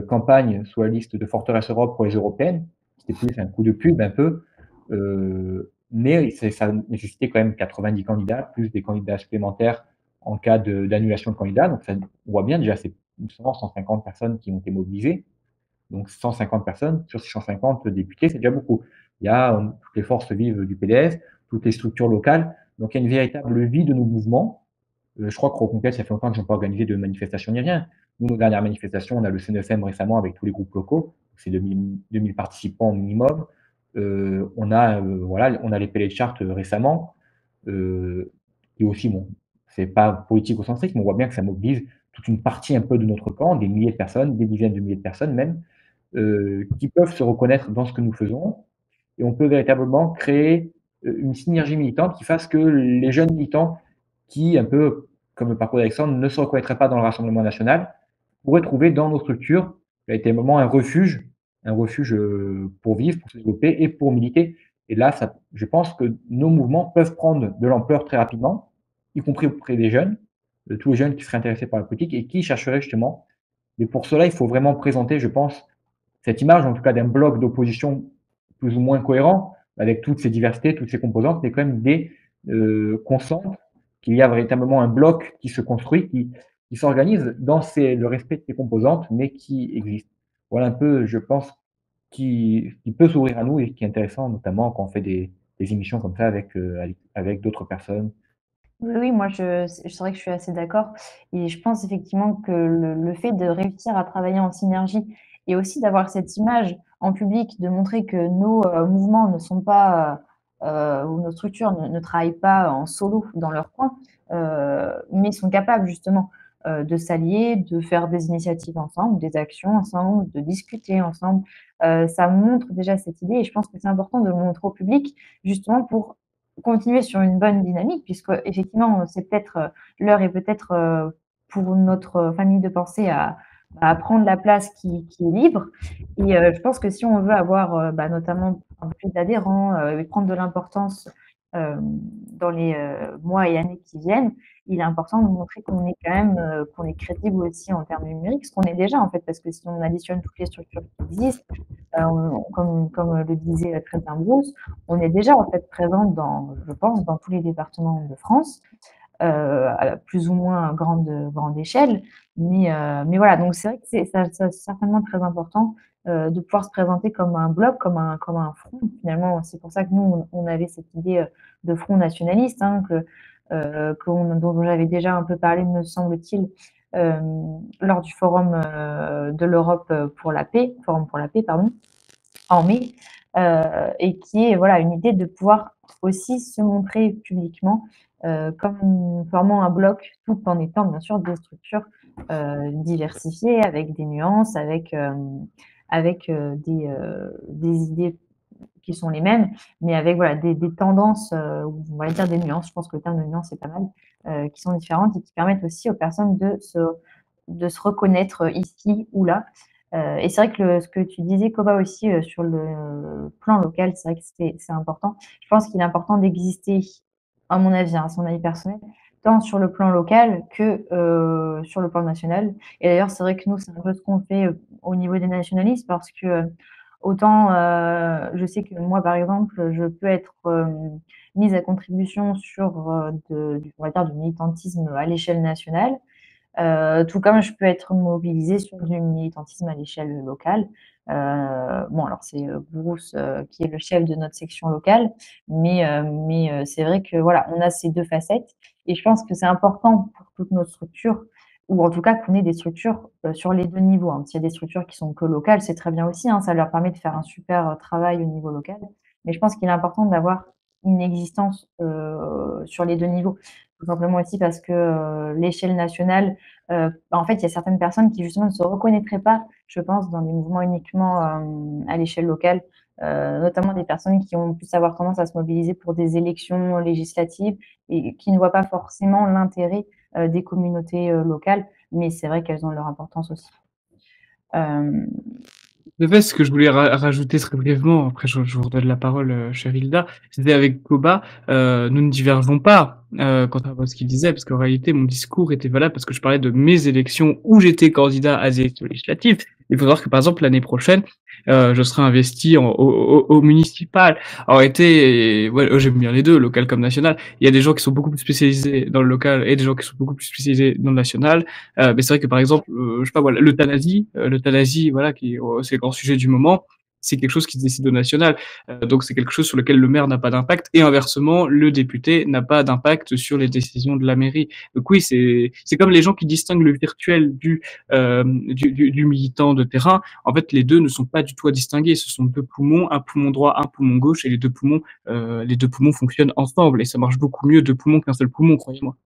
campagne sous la liste de Forteresse Europe pour les européennes. C'était plus un coup de pub un peu. Mais ça nécessitait quand même 90 candidats, plus des candidats supplémentaires en cas d'annulation de candidat. Donc, on voit bien déjà, c'est 150 personnes qui ont été mobilisées. Donc, 150 personnes sur 650 députés, c'est déjà beaucoup. Il y a toutes les forces vives du PDF, toutes les structures locales. Donc, il y a une véritable vie de nos mouvements. Je crois que Reconquête, ça fait longtemps que je n'ai pas organisé de manifestation ni rien. Nous, nos dernières manifestations, on a le C9M récemment avec tous les groupes locaux. C'est 2000 participants au minimum. On a les Pellet de Charte récemment. Et aussi, bon, c'est pas politique au sens strict, mais on voit bien que ça mobilise toute une partie un peu de notre camp, des milliers de personnes, des dizaines de milliers de personnes même, qui peuvent se reconnaître dans ce que nous faisons. Et on peut véritablement créer une synergie militante qui fasse que les jeunes militants qui, un peu comme le parcours d'Alexandre, ne se reconnaîtraient pas dans le Rassemblement national, pourraient trouver dans nos structures véritablement un refuge pour vivre, pour se développer et pour militer. Et là, je pense que nos mouvements peuvent prendre de l'ampleur très rapidement, y compris auprès des jeunes, de tous les jeunes qui seraient intéressés par la politique et qui chercheraient justement. Mais pour cela, il faut vraiment présenter, je pense, cette image, en tout cas d'un bloc d'opposition plus ou moins cohérent, avec toutes ces diversités, toutes ces composantes, mais quand même qu'on sente qu'il y a véritablement un bloc qui se construit, qui s'organise dans le respect de ces composantes, mais qui existe. Voilà un peu, je pense, qui peut s'ouvrir à nous et qui est intéressant, notamment quand on fait des des émissions comme ça avec d'autres personnes. Oui, oui, moi, c'est vrai que je suis assez d'accord et je pense effectivement que le fait de réussir à travailler en synergie et aussi d'avoir cette image en public, de montrer que nos, mouvements ne sont pas, ou nos structures ne travaillent pas en solo dans leur coin, mais sont capables justement, de s'allier, de faire des initiatives ensemble, des actions ensemble, de discuter ensemble. Ça montre déjà cette idée et je pense que c'est important de le montrer au public justement pour continuer sur une bonne dynamique puisque effectivement c'est peut-être l'heure est peut-être pour notre famille de pensée à prendre la place qui est libre et je pense que si on veut avoir notamment un peu plus d'adhérents et prendre de l'importance dans les mois et années qui viennent, il est important de montrer qu'on est quand même qu'on est crédible aussi en termes numériques, ce qu'on est déjà en fait, parce que si on additionne toutes les structures qui existent, comme le disait très bien Bruce, on est déjà en fait présent dans, je pense, dans tous les départements de France, à plus ou moins grande échelle. Mais voilà, donc c'est vrai que c'est certainement très important de pouvoir se présenter comme un bloc, comme un front. Finalement, c'est pour ça que nous, on avait cette idée de front nationaliste, hein, dont j'avais déjà un peu parlé, me semble-t-il, lors du forum de l'Europe pour la paix, forum pour la paix, pardon, en mai, et qui est voilà une idée de pouvoir aussi se montrer publiquement comme formant un bloc, tout en étant bien sûr des structures diversifiées, avec des nuances, avec des idées qui sont les mêmes, mais avec voilà des tendances, on va dire des nuances. Je pense que le terme de nuance est pas mal, qui sont différentes et qui permettent aussi aux personnes de se reconnaître ici ou là. Et c'est vrai que ce que tu disais, Koba, aussi sur le plan local, c'est vrai que c'est important. Je pense qu'il est important d'exister, à mon avis, hein, à son avis personnel, tant sur le plan local que sur le plan national. Et d'ailleurs, c'est vrai que nous, c'est un peu ce qu'on fait au niveau des nationalistes, parce que autant je sais que moi, par exemple, je peux être mise à contribution sur on va dire, du militantisme à l'échelle nationale. Tout comme je peux être mobilisée sur du militantisme à l'échelle locale. Bon, alors c'est Bruce qui est le chef de notre section locale, mais c'est vrai que voilà, on a ces deux facettes et je pense que c'est important pour toute notre structure, ou en tout cas qu'on ait des structures sur les deux niveaux, hein. S'il y a des structures qui sont que locales, c'est très bien aussi, hein, ça leur permet de faire un super travail au niveau local, mais je pense qu'il est important d'avoir une existence sur les deux niveaux. Tout simplement aussi parce que l'échelle nationale, en fait, il y a certaines personnes qui justement ne se reconnaîtraient pas, je pense, dans des mouvements uniquement à l'échelle locale, notamment des personnes qui ont pu avoir tendance à se mobiliser pour des élections législatives et qui ne voient pas forcément l'intérêt des communautés locales, mais c'est vrai qu'elles ont leur importance aussi. De fait, ce que je voulais rajouter très brièvement, après je vous redonne la parole, chère Hilda, c'était avec Koba, nous ne divergeons pas quant à ce qu'il disait, parce qu'en réalité, mon discours était valable parce que je parlais de mes élections où j'étais candidat à des élections législatives. Il faut voir que, par exemple, l'année prochaine, je serai investi au municipal. En réalité, ouais, j'aime bien les deux, local comme national. Il y a des gens qui sont beaucoup plus spécialisés dans le local et des gens qui sont beaucoup plus spécialisés dans le national. Mais c'est vrai que par exemple, je sais pas, voilà, l'euthanasie, voilà, c'est le grand sujet du moment. C'est quelque chose qui se décide au national, donc c'est quelque chose sur lequel le maire n'a pas d'impact, et inversement, le député n'a pas d'impact sur les décisions de la mairie. Donc oui, c'est comme les gens qui distinguent le virtuel du militant de terrain. En fait, les deux ne sont pas du tout à distinguer. Ce sont deux poumons, un poumon droit, un poumon gauche, et les deux poumons fonctionnent ensemble, et ça marche beaucoup mieux deux poumons qu'un seul poumon, croyez-moi.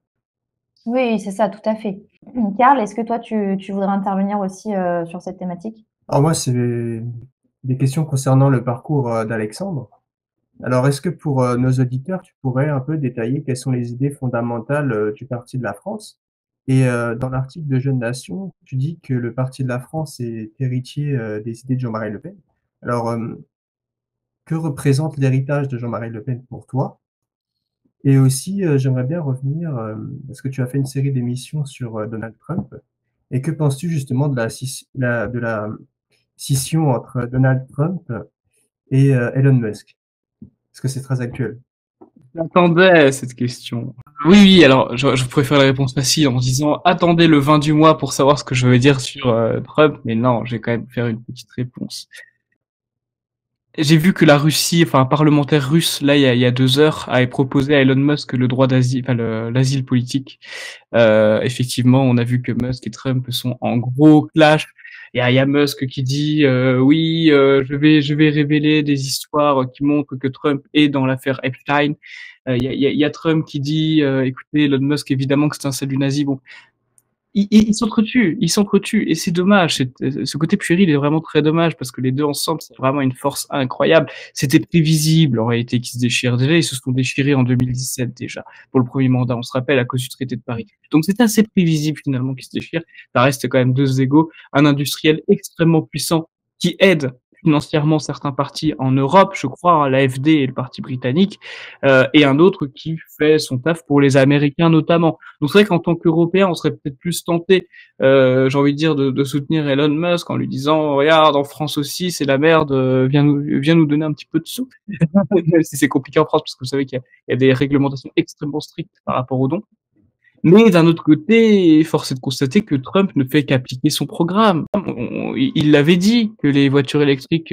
Oui, c'est ça, tout à fait. Karl, est-ce que toi, tu voudrais intervenir aussi sur cette thématique? Alors moi, c'est des questions concernant le parcours d'Alexandre. Alors, est-ce que pour nos auditeurs, tu pourrais un peu détailler quelles sont les idées fondamentales du Parti de la France? Et dans l'article de Jeunes Nations, tu dis que le Parti de la France est héritier des idées de Jean-Marie Le Pen. Alors, que représente l'héritage de Jean-Marie Le Pen pour toi? Et aussi, j'aimerais bien revenir, parce que tu as fait une série d'émissions sur Donald Trump. Et que penses-tu justement de de la scission entre Donald Trump et Elon Musk? Parce que c'est très actuel. J'attendais cette question. Oui, oui, alors je préfère la réponse facile en disant attendez le 20 du mois pour savoir ce que je veux dire sur Trump, mais non, j'ai quand même faire une petite réponse. J'ai vu que la Russie, enfin un parlementaire russe, là il y a 2 heures, avait proposé à Elon Musk le droit d'asile, enfin l'asile politique. Effectivement, on a vu que Musk et Trump sont en gros clash. Il y a Musk qui dit oui, je vais révéler des histoires qui montrent que Trump est dans l'affaire Epstein. Il y a Trump qui dit écoutez, Elon Musk évidemment que c'est un salut nazi. Bon, ils s'entretuent, et c'est dommage. Ce côté puéril est vraiment très dommage parce que les deux ensemble, c'est vraiment une force incroyable. C'était prévisible en réalité qu'ils se déchirent déjà. Ils se sont déchirés en 2017 déjà pour le premier mandat. On se rappelle à cause du traité de Paris. Donc c'est assez prévisible finalement qu'ils se déchirent. Ça reste quand même deux égaux, un industriel extrêmement puissant qui aide financièrement certains partis en Europe, je crois, l'AfD et le parti britannique, et un autre qui fait son taf pour les Américains notamment. Donc c'est vrai qu'en tant qu'Européens, on serait peut-être plus tenté, j'ai envie de dire, de soutenir Elon Musk en lui disant, regarde, en France aussi, c'est la merde, viens nous donner un petit peu de sous. Même si c'est compliqué en France, parce que vous savez qu'il y a des réglementations extrêmement strictes par rapport aux dons. Mais d'un autre côté, force est de constater que Trump ne fait qu'appliquer son programme. Il l'avait dit que les voitures électriques,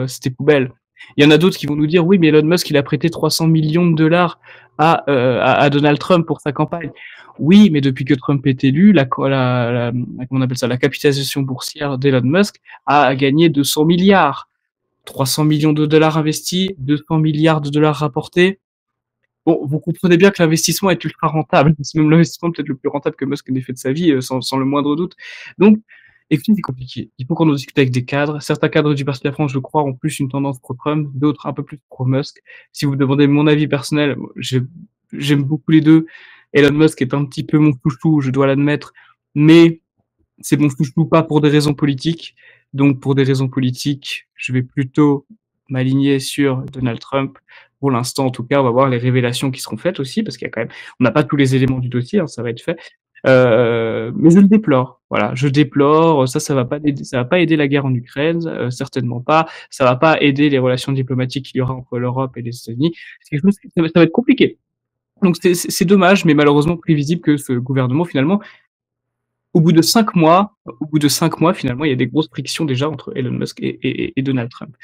c'était poubelle. Il y en a d'autres qui vont nous dire, oui, mais Elon Musk, il a prêté 300 millions de dollars à Donald Trump pour sa campagne. Oui, mais depuis que Trump est élu, comment on appelle ça, la capitalisation boursière d'Elon Musk a gagné 200 milliards. 300 millions de dollars investis, 200 milliards de dollars rapportés. Bon, vous comprenez bien que l'investissement est ultra rentable. C'est même l'investissement peut-être le plus rentable que Musk n'ait fait de sa vie, sans le moindre doute. Donc, écoutez, c'est compliqué. Il faut qu'on en discute avec des cadres. Certains cadres du Parti de la France, je crois, ont plus une tendance pro-Trump, d'autres un peu plus pro-Musk. Si vous me demandez mon avis personnel, j'aime beaucoup les deux. Elon Musk est un petit peu mon chouchou, je dois l'admettre, mais c'est mon chouchou pas pour des raisons politiques. Donc, pour des raisons politiques, je vais plutôt m'aligner sur Donald Trump. Pour l'instant, en tout cas, on va voir les révélations qui seront faites aussi, parce qu'il y a quand même, on n'a pas tous les éléments du dossier, hein, ça va être fait. Mais je le déplore. Voilà, je déplore. Ça va pas aider la guerre en Ukraine, certainement pas. Ça va pas aider les relations diplomatiques qu'il y aura entre l'Europe et les États-Unis. C'est quelque chose ça va être compliqué. Donc c'est dommage, mais malheureusement prévisible que ce gouvernement finalement, au bout de 5 mois, finalement, il y a des grosses frictions déjà entre Elon Musk et Donald Trump.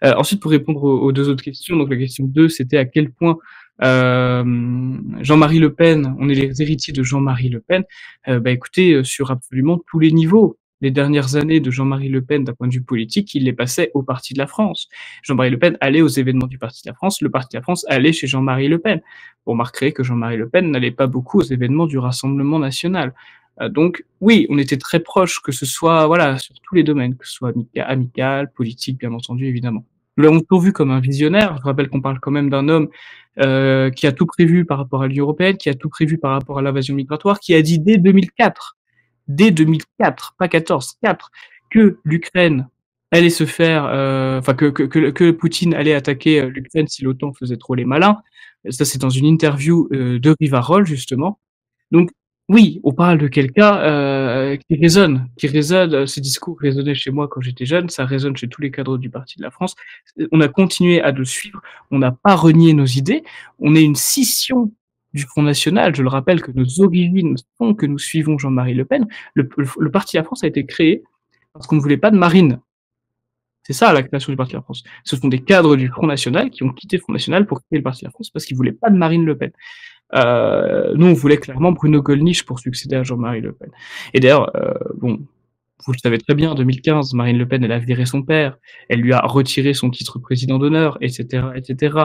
Ensuite, pour répondre aux deux autres questions, donc la question 2, c'était à quel point Jean-Marie Le Pen, on est les héritiers de Jean-Marie Le Pen. Écoutez, sur absolument tous les niveaux. Les dernières années de Jean-Marie Le Pen, d'un point de vue politique, il les passait au Parti de la France. Jean-Marie Le Pen allait aux événements du Parti de la France, le Parti de la France allait chez Jean-Marie Le Pen. Vous remarquerez que Jean-Marie Le Pen n'allait pas beaucoup aux événements du Rassemblement national. Donc oui, on était très proches, que ce soit voilà sur tous les domaines, que ce soit amical, politique, bien entendu, évidemment. Nous l'avons toujours vu comme un visionnaire. Je rappelle qu'on parle quand même d'un homme qui a tout prévu par rapport à l'Union européenne, qui a tout prévu par rapport à l'invasion migratoire, qui a dit dès 2004, pas 14, 4, que l'Ukraine allait se faire, enfin que Poutine allait attaquer l'Ukraine si l'OTAN faisait trop les malins. Ça, c'est dans une interview de Rivarol justement. Donc oui, on parle de quelqu'un qui résonne. Ces discours résonnaient chez moi quand j'étais jeune, ça résonne chez tous les cadres du Parti de la France. On a continué à le suivre, on n'a pas renié nos idées, on est une scission du Front National. Je le rappelle que nos origines font que nous suivons Jean-Marie Le Pen. Le Parti de la France a été créé parce qu'on ne voulait pas de marine. C'est ça la création du Parti de la France. Ce sont des cadres du Front National qui ont quitté le Front National pour créer le Parti de la France parce qu'ils ne voulaient pas de Marine Le Pen. Nous, on voulait clairement Bruno Gollnisch pour succéder à Jean-Marie Le Pen. Et d'ailleurs, bon, vous le savez très bien, en 2015, Marine Le Pen, elle a viré son père, elle lui a retiré son titre président d'honneur, etc., etc.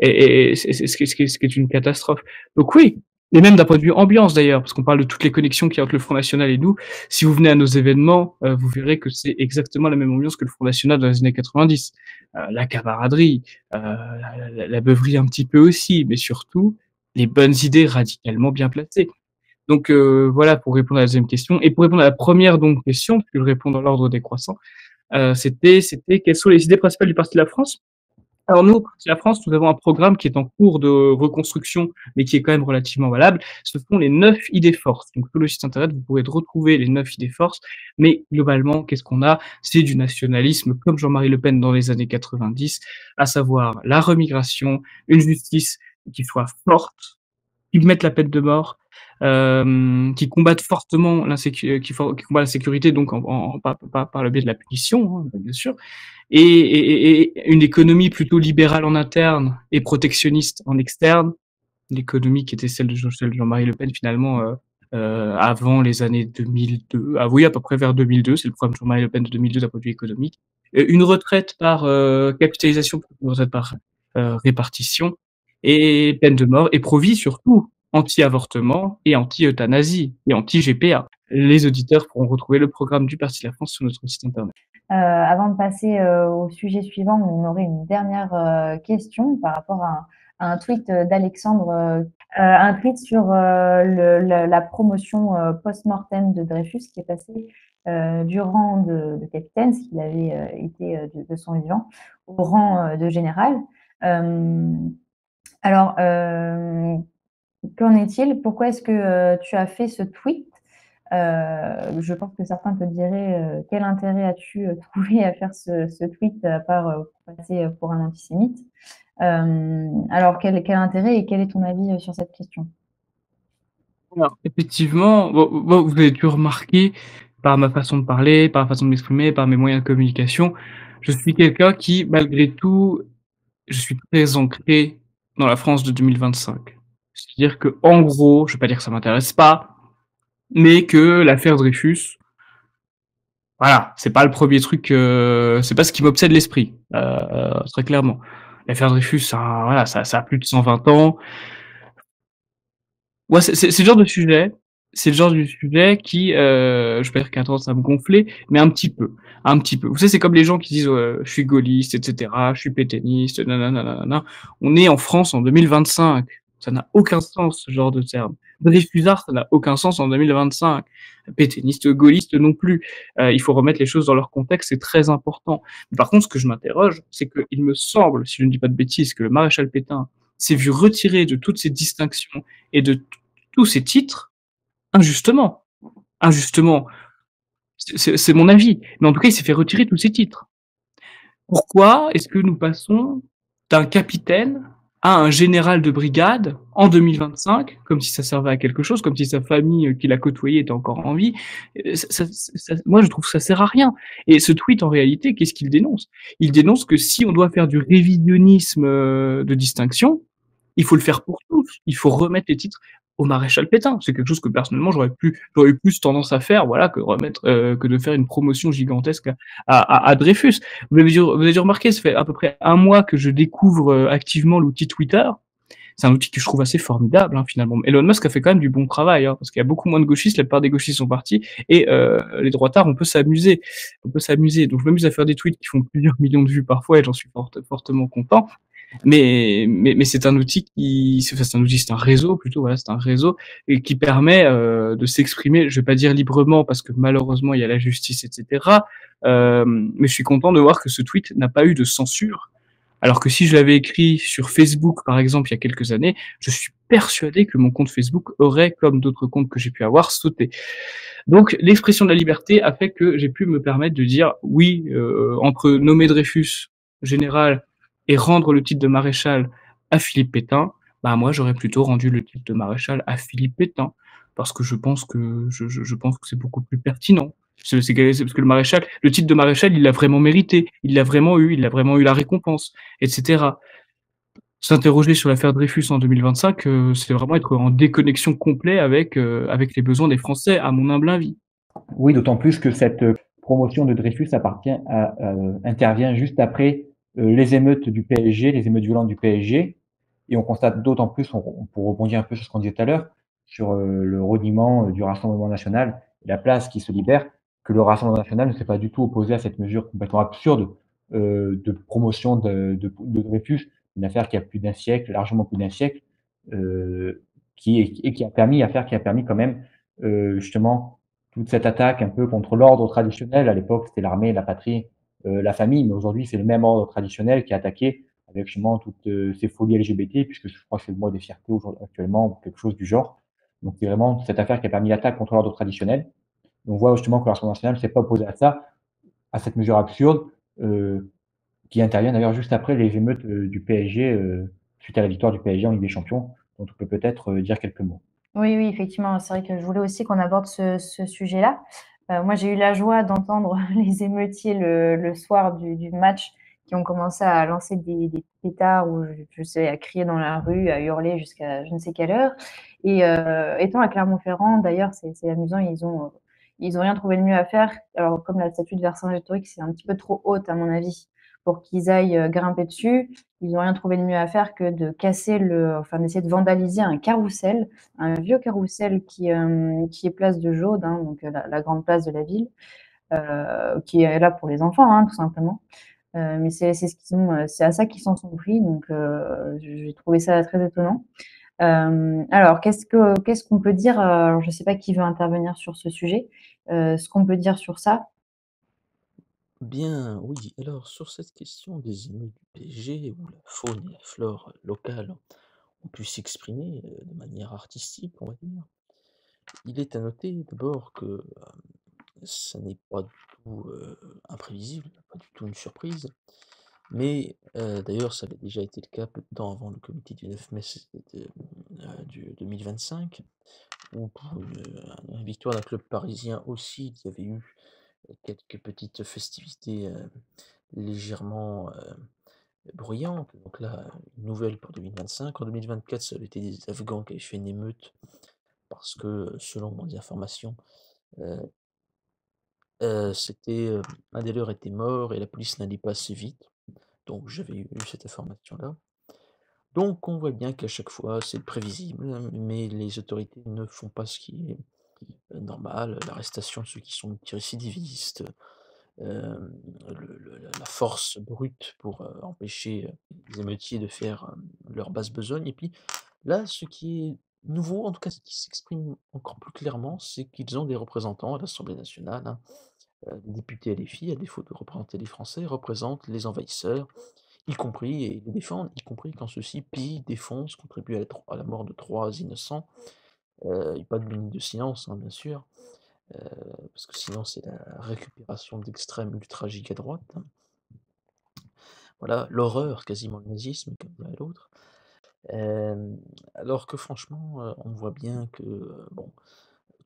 Et c'est ce qui est une catastrophe. Donc oui, et même d'un point de vue ambiance d'ailleurs, parce qu'on parle de toutes les connexions qu'il y a entre le Front National et nous, si vous venez à nos événements, vous verrez que c'est exactement la même ambiance que le Front National dans les années 90. La camaraderie, la beuverie un petit peu aussi, mais surtout les bonnes idées radicalement bien placées. Donc voilà pour répondre à la deuxième question. Et pour répondre à la première donc question, parce que je réponds dans l'ordre décroissant, c'était quelles sont les idées principales du Parti de la France? Alors nous, au Parti de la France, nous avons un programme qui est en cours de reconstruction, mais qui est quand même relativement valable. Ce sont les 9 idées forces. Donc sur le site internet, vous pourrez retrouver les 9 idées forces. Mais globalement, qu'est-ce qu'on a? C'est du nationalisme, comme Jean-Marie Le Pen dans les années 90, à savoir la remigration, une justice qui soit forte, qui mette la peine de mort, qui combattent fortement qui combat la sécurité, donc par le biais de la punition, hein, bien sûr, et une économie plutôt libérale en interne et protectionniste en externe, l'économie qui était celle de Jean-Marie Le Pen finalement avant les années 2002. Ah oui, à peu près vers 2002, c'est le programme de Jean-Marie Le Pen de 2002 d'un point de vue économique. Une retraite par capitalisation, une retraite par répartition, et peine de mort, et Provi surtout, anti-avortement et anti-euthanasie et anti-GPA. Les auditeurs pourront retrouver le programme du Parti de la France sur notre site internet. Avant de passer au sujet suivant, on aurait une dernière question par rapport à un tweet d'Alexandre, un tweet sur la promotion post-mortem de Dreyfus qui est passé du rang de capitaine, ce qu'il avait été de son vivant, au rang de général. Alors, qu'en est-il? Pourquoi est-ce que tu as fait ce tweet? Je pense que certains te diraient quel intérêt as-tu trouvé à faire ce tweet à part passer pour un antisémite? Alors quel intérêt et quel est ton avis sur cette question? Alors, effectivement, vous avez dû remarquer par ma façon de parler, par la façon de m'exprimer, par mes moyens de communication, je suis quelqu'un qui, malgré tout, je suis très ancré dans la France de 2025. C'est-à-dire que, en gros, je vais pas dire que ça m'intéresse pas, mais que l'affaire Dreyfus, voilà, c'est pas le premier truc, c'est pas ce qui m'obsède l'esprit, très clairement. L'affaire Dreyfus, voilà, ça a plus de 120 ans. Ouais, c'est le genre de sujet, c'est le genre de sujet qui, je vais pas dire qu'il a tendance à me gonfler, mais un petit peu, un petit peu. Vous savez, c'est comme les gens qui disent je suis gaulliste, etc., je suis pétainiste, nanana. On est en France en 2025. Ça n'a aucun sens, ce genre de terme. Dreyfusard, ça n'a aucun sens en 2025. Pétainiste, gaulliste non plus. Il faut remettre les choses dans leur contexte, c'est très important. Mais par contre, ce que je m'interroge, c'est qu'il me semble, si je ne dis pas de bêtises, que le maréchal Pétain s'est vu retirer de toutes ces distinctions et de tous ces titres injustement. Injustement. C'est mon avis. Mais en tout cas, il s'est fait retirer tous ces titres. Pourquoi est-ce que nous passons d'un capitaine à un général de brigade en 2025, comme si ça servait à quelque chose, comme si sa famille qui l'a côtoyé était encore en vie? Moi, je trouve que ça sert à rien. Et ce tweet, en réalité, qu'est-ce qu'il dénonce? Il dénonce que si on doit faire du révisionnisme de distinction, il faut le faire pour tous. Il faut remettre les titres au maréchal Pétain. C'est quelque chose que personnellement j'aurais eu plus tendance à faire, voilà, que de faire une promotion gigantesque à Dreyfus. Vous avez dû remarquer, ça fait à peu près un mois que je découvre activement l'outil Twitter. C'est un outil que je trouve assez formidable, hein, finalement. Elon Musk a fait quand même du bon travail, hein, parce qu'il y a beaucoup moins de gauchistes, la plupart des gauchistes sont partis, et les droitards, on peut s'amuser. Donc je m'amuse à faire des tweets qui font plusieurs millions de vues parfois, et j'en suis fortement content. Mais c'est un outil c'est un réseau plutôt, voilà, c'est un réseau et qui permet de s'exprimer, je vais pas dire librement parce que malheureusement il y a la justice, etc. Mais je suis content de voir que ce tweet n'a pas eu de censure. Alors que si je l'avais écrit sur Facebook, par exemple, il y a quelques années, je suis persuadé que mon compte Facebook aurait, comme d'autres comptes que j'ai pu avoir, sauté. Donc, l'expression de la liberté a fait que j'ai pu me permettre de dire, oui, entre nommer Dreyfus général et rendre le titre de maréchal à Philippe Pétain, bah moi j'aurais plutôt rendu le titre de maréchal à Philippe Pétain parce que je pense que je pense que c'est beaucoup plus pertinent. C'est parce que le titre de maréchal, il l'a vraiment mérité, il l'a vraiment eu la récompense, etc. S'interroger sur l'affaire Dreyfus en 2025, c'est vraiment être en déconnexion complète avec les besoins des Français, à mon humble avis. Oui, d'autant plus que cette promotion de Dreyfus intervient juste après les émeutes du PSG, les émeutes violentes du PSG. Et on constate d'autant plus, pour rebondir un peu sur ce qu'on disait tout à l'heure, sur le reniement du Rassemblement national et la place qui se libère, que le Rassemblement national ne s'est pas du tout opposé à cette mesure complètement absurde de promotion de Dreyfus, une affaire qui a plus d'un siècle, largement plus d'un siècle, qui a permis quand même justement toute cette attaque un peu contre l'ordre traditionnel. À l'époque, c'était l'armée, la patrie, la famille, mais aujourd'hui, c'est le même ordre traditionnel qui est attaqué avec justement toutes ces folies LGBT, puisque je crois que c'est le mois des fiertés actuellement, ou quelque chose du genre. Donc c'est vraiment cette affaire qui a permis l'attaque contre l'ordre traditionnel. On voit justement que l'Assemblée nationale ne s'est pas opposé à ça, à cette mesure absurde, qui intervient d'ailleurs juste après les émeutes du PSG, suite à la victoire du PSG en Ligue des Champions, dont on peut peut-être dire quelques mots. Oui, effectivement, c'est vrai que je voulais aussi qu'on aborde ce sujet-là. Moi, j'ai eu la joie d'entendre les émeutiers le soir du match qui ont commencé à lancer des pétards ou je sais, à crier dans la rue, à hurler jusqu'à je ne sais quelle heure. Et étant à Clermont-Ferrand, d'ailleurs, c'est amusant, ils ont rien trouvé de mieux à faire. Alors, comme la statue de Vercingétorix, c'est un petit peu trop haute, à mon avis, pour qu'ils aillent grimper dessus, ils ont rien trouvé de mieux à faire que de casser enfin, d'essayer de vandaliser un vieux carrousel qui est place de Jaude, hein, donc la grande place de la ville, qui est là pour les enfants, hein, tout simplement. Mais c'est à ça qu'ils s'en sont pris, donc j'ai trouvé ça très étonnant. Alors, qu'est-ce qu'on peut dire? Alors, je ne sais pas qui veut intervenir sur ce sujet. Ce qu'on peut dire sur ça. Bien, oui. Alors, sur cette question des émeutes du PSG, où la faune et la flore locale ont pu s'exprimer de manière artistique, on va dire, il est à noter d'abord que ça n'est pas du tout imprévisible, pas du tout une surprise. Mais d'ailleurs, ça avait déjà été le cas peu de temps avant le comité du 9 mai du 2025, où pour une victoire d'un club parisien aussi, il y avait eu quelques petites festivités légèrement bruyantes. Donc là, une nouvelle pour 2025. En 2024, ça avait été des Afghans qui avaient fait une émeute parce que, selon des informations, euh, un des leurs était mort et la police n'allait pas assez vite. Donc j'avais eu cette information-là. Donc on voit bien qu'à chaque fois c'est prévisible, mais les autorités ne font pas ce qui est normal. L'arrestation de ceux qui sont multirécidivistes, la force brute pour empêcher les émeutiers de faire leur basse besogne. Et puis là, ce qui est nouveau, en tout cas ce qui s'exprime encore plus clairement, c'est qu'ils ont des représentants à l'Assemblée nationale, hein. Les députés LFI, à défaut de représenter les Français, représentent les envahisseurs, y compris, et les défendent, y compris quand ceux-ci pillent, défoncent, contribuent à la mort de 3 innocents. Et pas de minute de silence, hein, bien sûr, parce que sinon c'est la récupération d'extrêmes ultra-giga droite, hein. Voilà, l'horreur, quasiment le nazisme, comme dirait l'autre. Alors que franchement, on voit bien que, bon,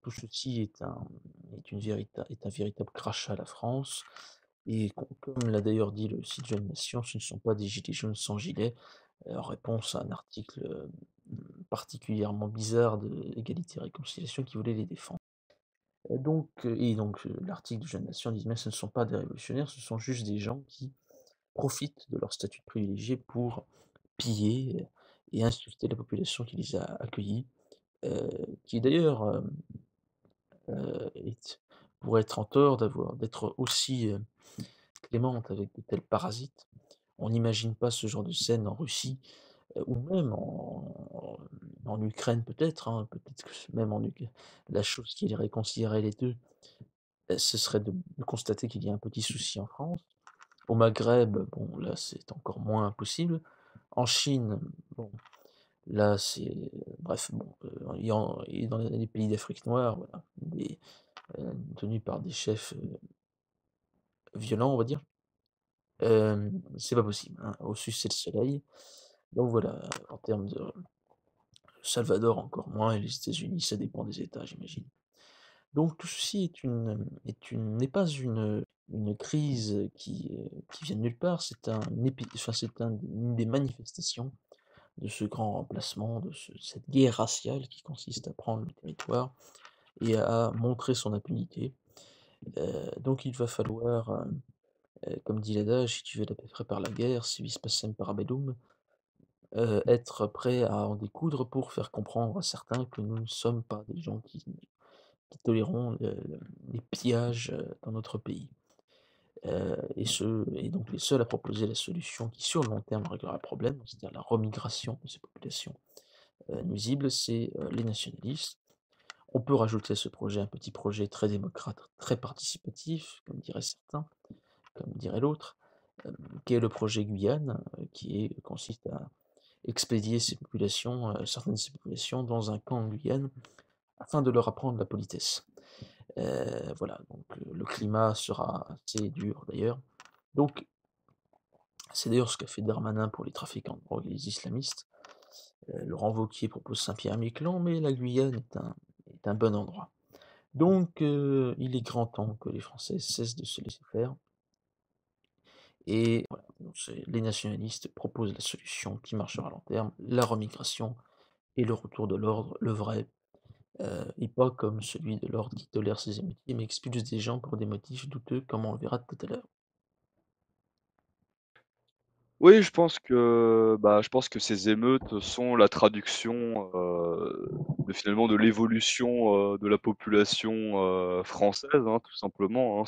tout ceci est un véritable crachat à la France. Et comme l'a d'ailleurs dit le site Jeune Nation, ce ne sont pas des gilets jaunes sans gilet, en réponse à un article particulièrement bizarre de Égalité et Réconciliation qui voulait les défendre. L'article de Jeune Nation dit mais ce ne sont pas des révolutionnaires, ce sont juste des gens qui profitent de leur statut de privilégié pour piller et insulter la population qui les a accueillis, qui d'ailleurs pourrait être en tort d'être aussi clémente avec de tels parasites. On n'imagine pas ce genre de scène en Russie, ou même en Ukraine peut-être, hein, peut-être que même en Ukraine, la chose qui les réconcilierait les deux, ce serait de constater qu'il y a un petit souci en France. Au Maghreb, bon là c'est encore moins possible. En Chine, bon là c'est bref, bon, et dans les pays d'Afrique noire, voilà, tenus par des chefs violents, on va dire. C'est pas possible, hein. Au sud, c'est le soleil. Donc voilà, en termes de Salvador, encore moins, et les États-Unis, ça dépend des États, j'imagine. Donc tout ceci n'est pas une crise qui vient de nulle part, une des manifestations de ce grand remplacement, cette guerre raciale qui consiste à prendre le territoire et à montrer son impunité. Donc il va falloir, comme dit l'adage, si tu veux la paix prépare la guerre, si vis pacem para bellum, être prêt à en découdre pour faire comprendre à certains que nous ne sommes pas des gens qui tolérons les pillages dans notre pays. Et donc les seuls à proposer la solution qui sur le long terme réglera le problème, c'est-à-dire la remigration de ces populations nuisibles, c'est les nationalistes. On peut rajouter à ce projet un petit projet très démocrate, très participatif, comme diraient certains, comme dirait l'autre, qui est le projet Guyane, consiste à expédier certaines de ces populations dans un camp en Guyane afin de leur apprendre la politesse. Voilà, donc le climat sera assez dur d'ailleurs. Donc, c'est d'ailleurs ce qu'a fait Darmanin pour les trafiquants de drogue et les islamistes. Laurent Wauquiez propose Saint-Pierre-et-Miquelon, mais la Guyane est un bon endroit. Donc, il est grand temps que les Français cessent de se laisser faire. Et voilà, donc les nationalistes proposent la solution qui marchera à long terme, la remigration et le retour de l'ordre, le vrai, et pas comme celui de l'ordre qui tolère ses amitiés, mais expulse des gens pour des motifs douteux, comme on le verra tout à l'heure. Oui, je pense que ces émeutes sont la traduction, finalement de l'évolution, de la population, française, hein, tout simplement, hein.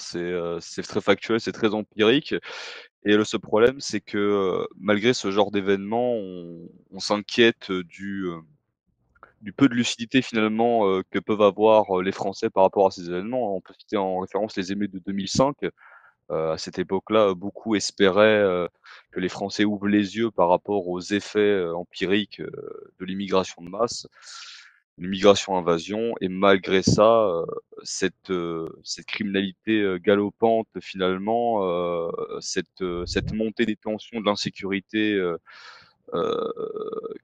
C'est très factuel, c'est très empirique et le seul problème, c'est que, malgré ce genre d'événement, on s'inquiète, du peu de lucidité finalement, que peuvent avoir, les Français par rapport à ces événements. On peut citer en référence les émeutes de 2005. À cette époque-là, beaucoup espéraient, que les Français ouvrent les yeux par rapport aux effets, empiriques, de l'immigration de masse, l'immigration-invasion et malgré ça, cette criminalité, galopante finalement, cette montée des tensions, de l'insécurité, heu,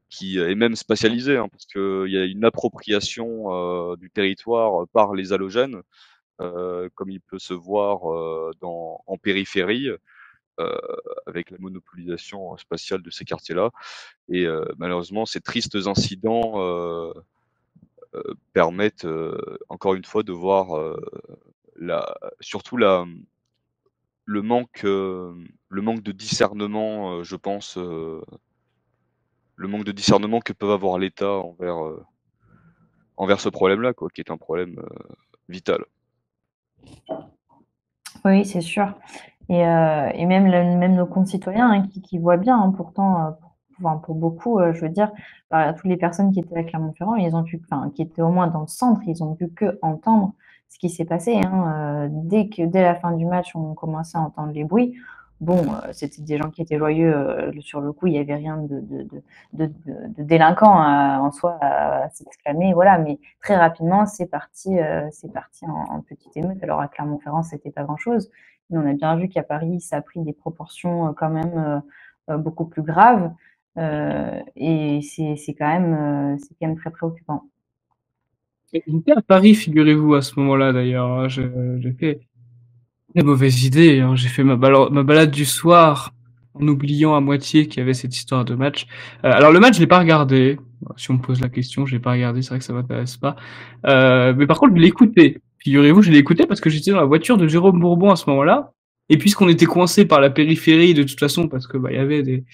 qui est même spatialisée, hein, parce qu'il y a une appropriation, du territoire par les halogènes, comme il peut se voir, en périphérie, heu, avec la monopolisation spatiale de ces quartiers-là et malheureusement ces tristes incidents, permettent, encore une fois de voir, la surtout le manque de discernement, je pense, le manque de discernement que peut avoir l'État envers ce problème-là quoi, qui est un problème, vital. Oui, c'est sûr. Et même nos concitoyens hein, qui voient bien, hein, pourtant, pour beaucoup, je veux dire, toutes les personnes qui étaient à Clermont-Ferrand, qui étaient au moins dans le centre, ils ont pu que entendre ce qui s'est passé. Hein, dès la fin du match, on commençait à entendre les bruits. Bon, c'était des gens qui étaient joyeux. Sur le coup, il n'y avait rien de délinquant en soi à s'exclamer. Voilà, mais très rapidement, c'est parti en petite émeute. Alors à Clermont-Ferrand, c'était pas grand-chose. Mais on a bien vu qu'à Paris, ça a pris des proportions quand même beaucoup plus graves. Et c'est quand même très préoccupant. J'étais à Paris, figurez-vous, à ce moment-là, d'ailleurs. Hein. J'ai fait des mauvaises idées. Hein. J'ai fait ma balade du soir en oubliant à moitié qu'il y avait cette histoire de match. Alors le match, je l'ai pas regardé. Si on me pose la question, je l'ai pas regardé. C'est vrai que ça m'intéresse pas. Mais par contre, je l'ai écouté. Figurez-vous, je l'ai écouté parce que j'étais dans la voiture de Jérôme Bourbon à ce moment-là. Et puisqu'on était coincé par la périphérie de toute façon, parce que il y avait des,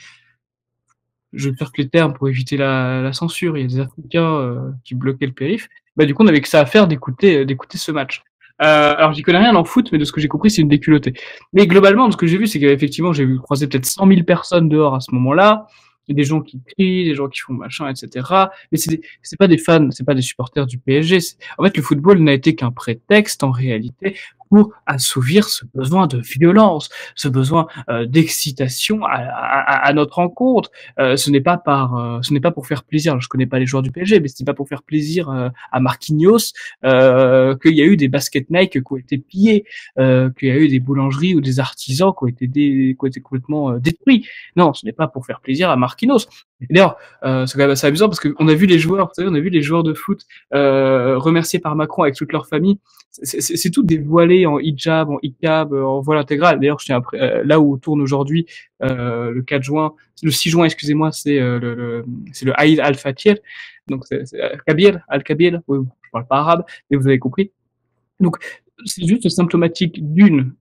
je vais faire que les termes pour éviter la censure. Il y a des Africains qui bloquaient le périph. Du coup, on avait que ça à faire d'écouter ce match. Alors, j'y connais rien en foot, mais de ce que j'ai compris, c'est une déculottée. Mais globalement, de ce que j'ai vu, c'est qu'effectivement, j'ai vu croiser peut-être 100 000 personnes dehors à ce moment-là. Il y a des gens qui crient, des gens qui font machin, etc. Mais c'est pas des fans, c'est pas des supporters du PSG. En fait, le football n'a été qu'un prétexte, en réalité, pour assouvir ce besoin de violence, ce besoin d'excitation à notre rencontre. Ce n'est pas pour faire plaisir. Alors, je connais pas les joueurs du PSG, mais ce n'est pas pour faire plaisir à Marquinhos qu'il y a eu des baskets Nike qui ont été pillés, qu'il y a eu des boulangeries ou des artisans qui ont été complètement détruits. Non, ce n'est pas pour faire plaisir à Marquinhos. D'ailleurs, c'est quand même assez amusant parce qu'on a vu les joueurs, vous savez, on a vu les joueurs de foot remerciés par Macron avec toute leur famille. C'est tout dévoilé en hijab, en hijab, en voile intégral. D'ailleurs, je tiens après, là où on tourne aujourd'hui, le 4 juin, le 6 juin, excusez-moi, c'est c'est le Aïd al-Fatir. Donc c'est Kabir, al-Kabir. Oui, je parle pas arabe, mais vous avez compris. Donc c'est juste symptomatique d'une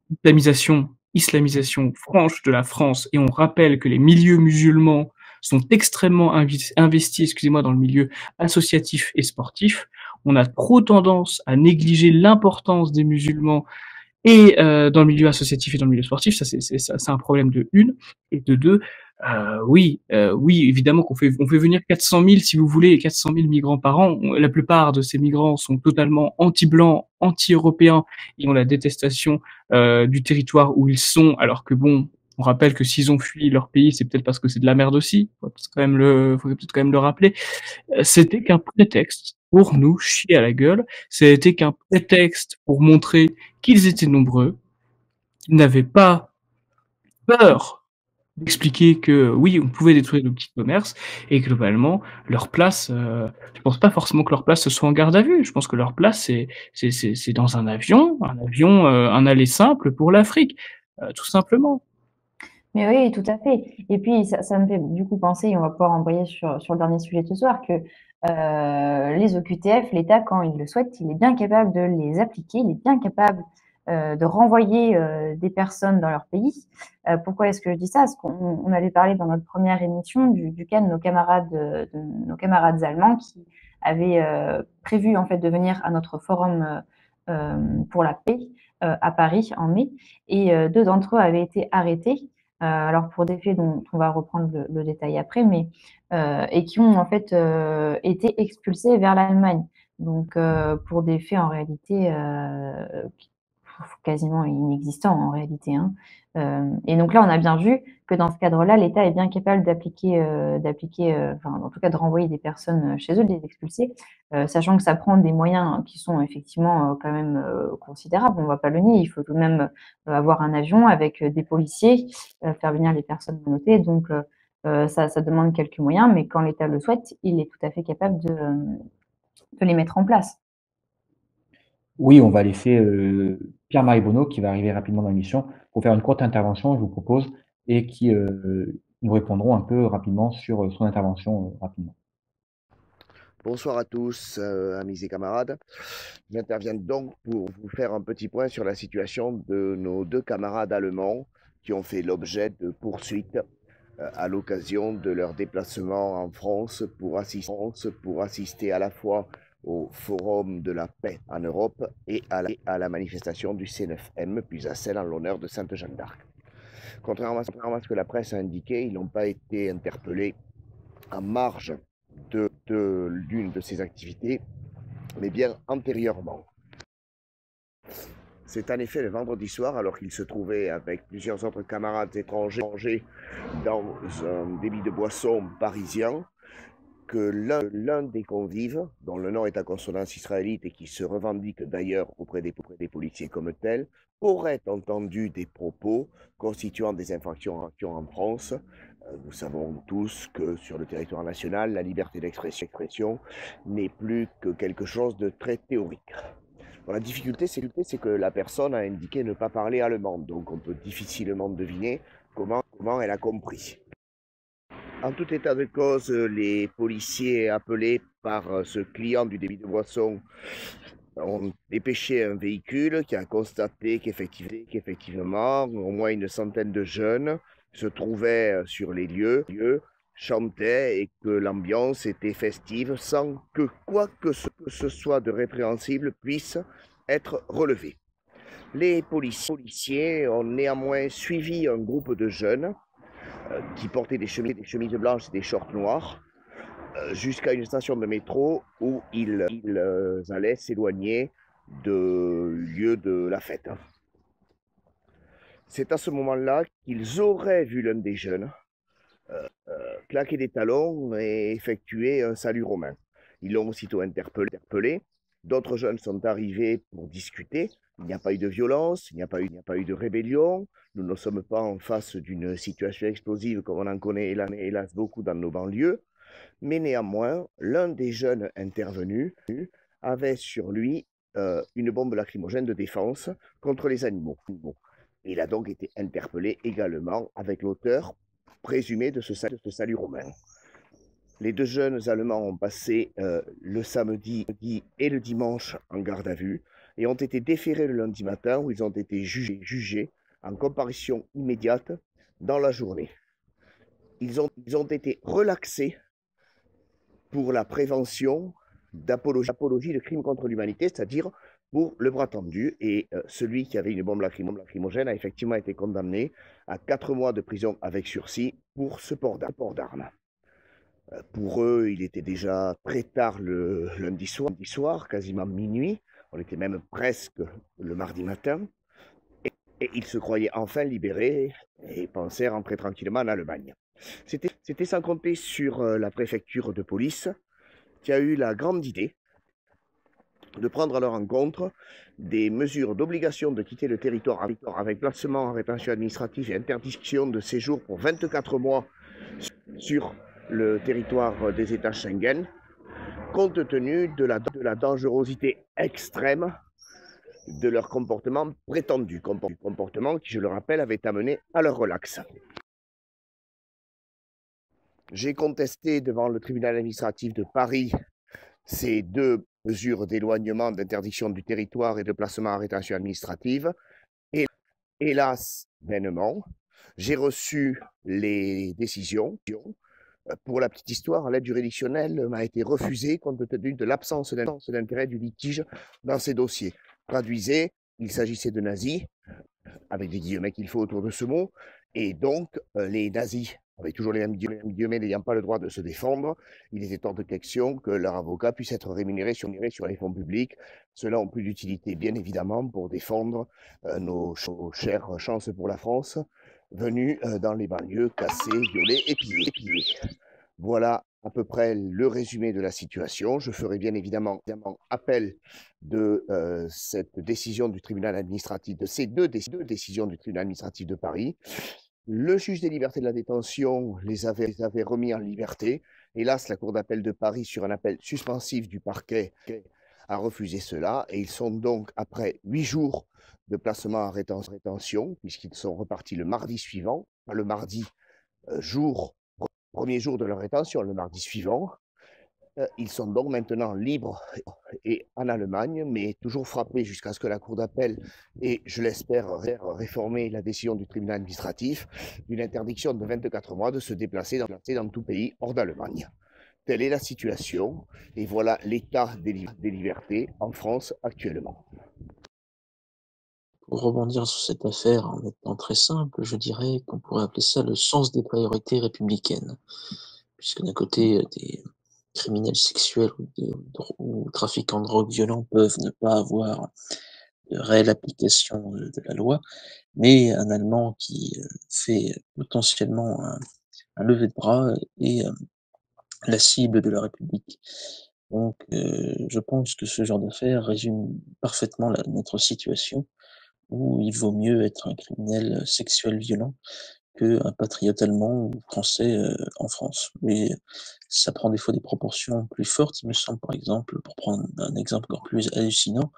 islamisation franche de la France. Et on rappelle que les milieux musulmans sont extrêmement investis, excusez-moi, dans le milieu associatif et sportif. On a trop tendance à négliger l'importance des musulmans et dans le milieu associatif et dans le milieu sportif. Ça, c'est un problème de une. Et de deux, oui, évidemment on fait venir 400 000, si vous voulez, 400 000 migrants par an. La plupart de ces migrants sont totalement anti-blancs, anti-européens et ont la détestation du territoire où ils sont, alors que bon, on rappelle que s'ils ont fui leur pays, c'est peut-être parce que c'est de la merde aussi. Faut peut-être quand même le rappeler. C'était qu'un prétexte pour nous chier à la gueule. C'était qu'un prétexte pour montrer qu'ils étaient nombreux, qu'ils n'avaient pas peur d'expliquer que oui, on pouvait détruire le petit commerce et globalement, leur place, je pense pas forcément que leur place ce soit en garde à vue. Je pense que leur place, c'est dans un avion, un aller simple pour l'Afrique, tout simplement. Mais oui, tout à fait. Et puis, ça me fait du coup penser, et on va pouvoir embrayer sur le dernier sujet de ce soir, que les OQTF, l'État, quand il le souhaite, il est bien capable de les appliquer, il est bien capable de renvoyer des personnes dans leur pays. Pourquoi est-ce que je dis ça? Parce qu'on avait parlé dans notre première émission du cas de nos camarades allemands qui avaient prévu en fait de venir à notre forum pour la paix à Paris en mai, et deux d'entre eux avaient été arrêtés. Alors pour des faits dont on va reprendre le détail après, mais et qui ont en fait été expulsés vers l'Allemagne. Donc pour des faits en réalité quasiment inexistants en réalité, hein. Et donc là, on a bien vu que dans ce cadre-là, l'État est bien capable d'appliquer, enfin en tout cas de renvoyer des personnes chez eux, de les expulser, sachant que ça prend des moyens qui sont effectivement quand même considérables. On ne va pas le nier. Il faut tout de même avoir un avion avec des policiers, faire venir les personnes menotées. Donc ça demande quelques moyens, mais quand l'État le souhaite, il est tout à fait capable de les mettre en place. Oui, on va laisser Pierre-Marie Bonneau, qui va arriver rapidement dans l'émission, pour faire une courte intervention, je vous propose, et qui nous répondront un peu rapidement sur son intervention rapidement. Bonsoir à tous, amis et camarades. J'interviens donc pour vous faire un petit point sur la situation de nos deux camarades allemands qui ont fait l'objet de poursuites à l'occasion de leur déplacement en France pour assister à la fois au Forum de la paix en Europe et à la manifestation du C9M, puis à celle en l'honneur de Sainte Jeanne d'Arc. Contrairement à ce que la presse a indiqué, ils n'ont pas été interpellés en marge de l'une de ces activités, mais bien antérieurement. C'est en effet le vendredi soir, alors qu'ils se trouvaient avec plusieurs autres camarades étrangers dans un débit de boisson parisien, que l'un des convives, dont le nom est à consonance israélite et qui se revendique d'ailleurs auprès des policiers comme tel, aurait entendu des propos constituant des infractions en France. Nous savons tous que sur le territoire national, la liberté d'expression n'est plus que quelque chose de très théorique. Bon, la difficulté, c'est que la personne a indiqué ne pas parler allemand, donc on peut difficilement deviner comment elle a compris. En tout état de cause, les policiers appelés par ce client du débit de boisson ont dépêché un véhicule qui a constaté qu'effectivement, au moins une centaine de jeunes se trouvaient sur les lieux, chantaient et que l'ambiance était festive sans que quoi que ce soit de répréhensible puisse être relevé. Les policiers ont néanmoins suivi un groupe de jeunes qui portaient des chemises blanches et des shorts noirs jusqu'à une station de métro où ils allaient s'éloigner du lieu de la fête. C'est à ce moment-là qu'ils auraient vu l'un des jeunes claquer des talons et effectuer un salut romain. Ils l'ont aussitôt interpellé. D'autres jeunes sont arrivés pour discuter. Il n'y a pas eu de violence, il n'y a pas eu de rébellion. Nous ne sommes pas en face d'une situation explosive comme on en connaît hélas beaucoup dans nos banlieues. Mais néanmoins, l'un des jeunes intervenus avait sur lui une bombe lacrymogène de défense contre les animaux. Il a donc été interpellé également avec l'auteur présumé de ce salut romain. Les deux jeunes Allemands ont passé le samedi et le dimanche en garde à vue et ont été déférés le lundi matin où ils ont été jugés en comparution immédiate dans la journée. Ils ont été relaxés pour la prévention d'apologie de crimes contre l'humanité, c'est-à-dire pour le bras tendu, et celui qui avait une bombe lacrymogène a effectivement été condamné à 4 mois de prison avec sursis pour ce port d'armes. Pour eux, il était déjà très tard le lundi soir, quasiment minuit, on était même presque le mardi matin, et ils se croyaient enfin libérés et pensaient rentrer tranquillement en Allemagne. C'était sans compter sur la préfecture de police qui a eu la grande idée de prendre à leur encontre des mesures d'obligation de quitter le territoire avec placement en rétention administrative et interdiction de séjour pour 24 mois sur le territoire des États Schengen, compte tenu de la dangerosité extrême de leur comportement prétendu, comportement qui, je le rappelle, avait amené à leur relax. J'ai contesté devant le tribunal administratif de Paris ces deux mesures d'éloignement, d'interdiction du territoire et de placement en rétention administrative. Et hélas, vainement, j'ai reçu les décisions. Pour la petite histoire, l'aide juridictionnelle m'a été refusée compte tenu de l'absence d'intérêt du litige dans ces dossiers. Traduisez, il s'agissait de nazis, avec des guillemets qu'il faut autour de ce mot, et donc les nazis, avec toujours les mêmes guillemets n'ayant pas le droit de se défendre, il était hors de question que leur avocat puisse être rémunéré sur les fonds publics. Cela n'a plus d'utilité, bien évidemment, pour défendre nos chères chances pour la France, venus dans les banlieues cassées, violées et pillées. Voilà à peu près le résumé de la situation. Je ferai bien évidemment appel de cette décision du tribunal administratif, de ces deux décisions du tribunal administratif de Paris. Le juge des libertés de la détention les avait remis en liberté. Hélas, la Cour d'appel de Paris, sur un appel suspensif du parquet, a refusé cela. Et ils sont donc, après 8 jours de placement en rétention, puisqu'ils sont repartis le mardi suivant, pas le mardi premier jour de leur rétention, le mardi suivant. Ils sont donc maintenant libres et en Allemagne, mais toujours frappés jusqu'à ce que la Cour d'appel ait, je l'espère, réformé la décision du tribunal administratif d'une interdiction de 24 mois de se déplacer dans tout pays hors d'Allemagne. Telle est la situation, et voilà l'état des libertés en France actuellement. Pour rebondir sur cette affaire en étant très simple, je dirais qu'on pourrait appeler ça le sens des priorités républicaines. Puisque d'un côté, des criminels sexuels ou trafiquants de drogue violents peuvent ne pas avoir de réelle application de la loi, mais un Allemand qui fait potentiellement un lever de bras est la cible de la République. Donc, je pense que ce genre d'affaire résume parfaitement notre situation, où il vaut mieux être un criminel sexuel violent qu'un patriote allemand ou français en France. Mais ça prend des fois des proportions plus fortes, il me semble, par exemple, pour prendre un exemple encore plus hallucinant,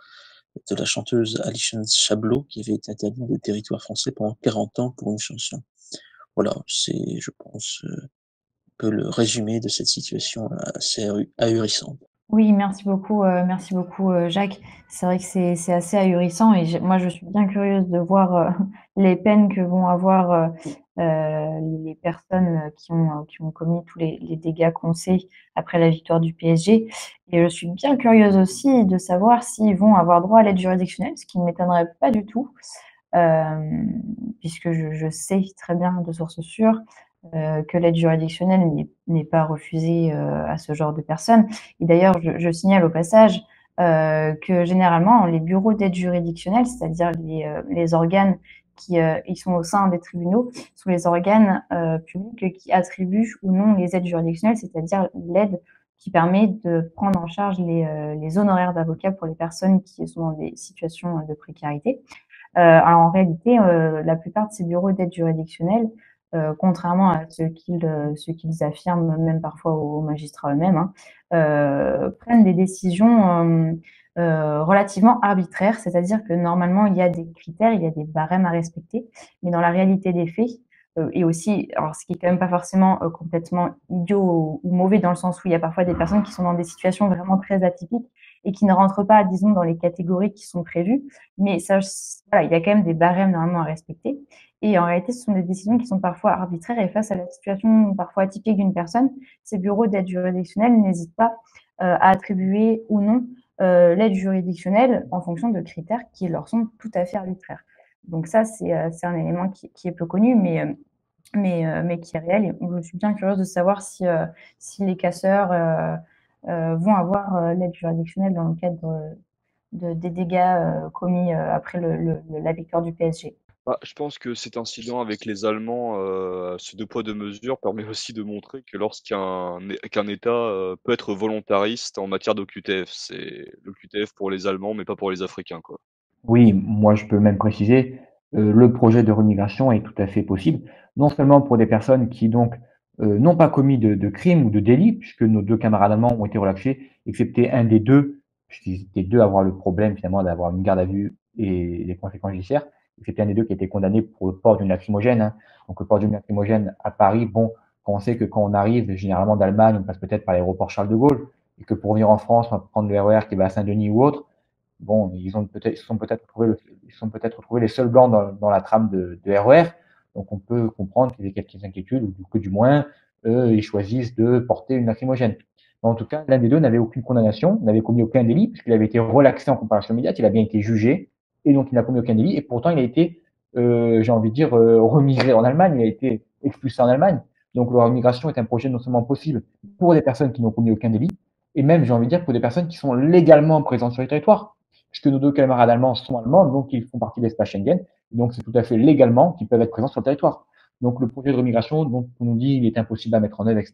de la chanteuse Alison Chablot, qui avait été interdite de territoire français pendant 40 ans pour une chanson. Voilà, c'est, je pense, un peu le résumé de cette situation assez ahurissante. Oui, merci beaucoup, Jacques. C'est vrai que c'est assez ahurissant et moi, je suis bien curieuse de voir les peines que vont avoir les personnes qui ont commis tous les dégâts qu'on sait après la victoire du PSG. Et je suis bien curieuse aussi de savoir s'ils vont avoir droit à l'aide juridictionnelle, ce qui ne m'étonnerait pas du tout, puisque je sais très bien de sources sûres que l'aide juridictionnelle n'est pas refusée à ce genre de personnes. Et d'ailleurs, je signale au passage que généralement, les bureaux d'aide juridictionnelle, c'est-à-dire les organes qui ils sont au sein des tribunaux, sont les organes publics qui attribuent ou non les aides juridictionnelles, c'est-à-dire l'aide qui permet de prendre en charge les honoraires d'avocats pour les personnes qui sont dans des situations de précarité. Alors en réalité, la plupart de ces bureaux d'aide juridictionnelle, contrairement à ce qu'ils affirment, même parfois aux magistrats eux-mêmes, prennent des décisions relativement arbitraires, c'est-à-dire que normalement, il y a des critères, il y a des barèmes à respecter, mais dans la réalité des faits, et aussi, alors ce qui est quand même pas forcément complètement idiot ou mauvais dans le sens où il y a parfois des personnes qui sont dans des situations vraiment très atypiques et qui ne rentrent pas, disons, dans les catégories qui sont prévues, mais ça, voilà, il y a quand même des barèmes normalement à respecter. Et en réalité, ce sont des décisions qui sont parfois arbitraires et face à la situation parfois atypique d'une personne, ces bureaux d'aide juridictionnelle n'hésitent pas à attribuer ou non l'aide juridictionnelle en fonction de critères qui leur sont tout à fait arbitraires. Donc ça, c'est un élément qui est peu connu, mais qui est réel. Et je suis bien curieuse de savoir si les casseurs vont avoir l'aide juridictionnelle dans le cadre des dégâts commis après la victoire du PSG. Bah, je pense que cet incident avec les Allemands, ce 2 poids 2 mesures permet aussi de montrer que qu'un État, peut être volontariste en matière d'OQTF. C'est l'OQTF pour les Allemands, mais pas pour les Africains, quoi. Oui, moi je peux même préciser, le projet de remigration est tout à fait possible, non seulement pour des personnes qui donc, n'ont pas commis de crimes ou de délits, puisque nos 2 camarades allemands ont été relâchés, excepté un des 2, puisqu'ils étaient 2 à avoir le problème finalement d'avoir une garde à vue et des conséquences judiciaires, excepté un des 2 qui a été condamné pour le port d'une lacrymogène, hein. Donc le port d'une lacrymogène à Paris, bon, quand on sait que quand on arrive généralement d'Allemagne, on passe peut-être par l'aéroport Charles de Gaulle et que pour venir en France, on va prendre le RER qui va à Saint-Denis ou autre. Bon, ils se sont peut-être retrouvés les seuls blancs dans la trame de RER. Donc on peut comprendre qu'il y ait quelques inquiétudes, ou que du moins, ils choisissent de porter une lacrymogène. Mais en tout cas, l'un des deux n'avait aucune condamnation, n'avait commis aucun délit, puisqu'il avait été relaxé en comparaison immédiate, il a bien été jugé, et donc il n'a commis aucun délit, et pourtant il a été, j'ai envie de dire, remigré en Allemagne, il a été expulsé en Allemagne. Donc la remigration est un projet non seulement possible pour des personnes qui n'ont commis aucun délit, et même, j'ai envie de dire, pour des personnes qui sont légalement présentes sur le territoire, puisque nos 2 camarades allemands sont allemands, donc ils font partie de l'espace Schengen. Donc c'est tout à fait légalement qu'ils peuvent être présents sur le territoire. Donc le projet de remigration, dont on nous dit qu'il est impossible à mettre en œuvre, etc.,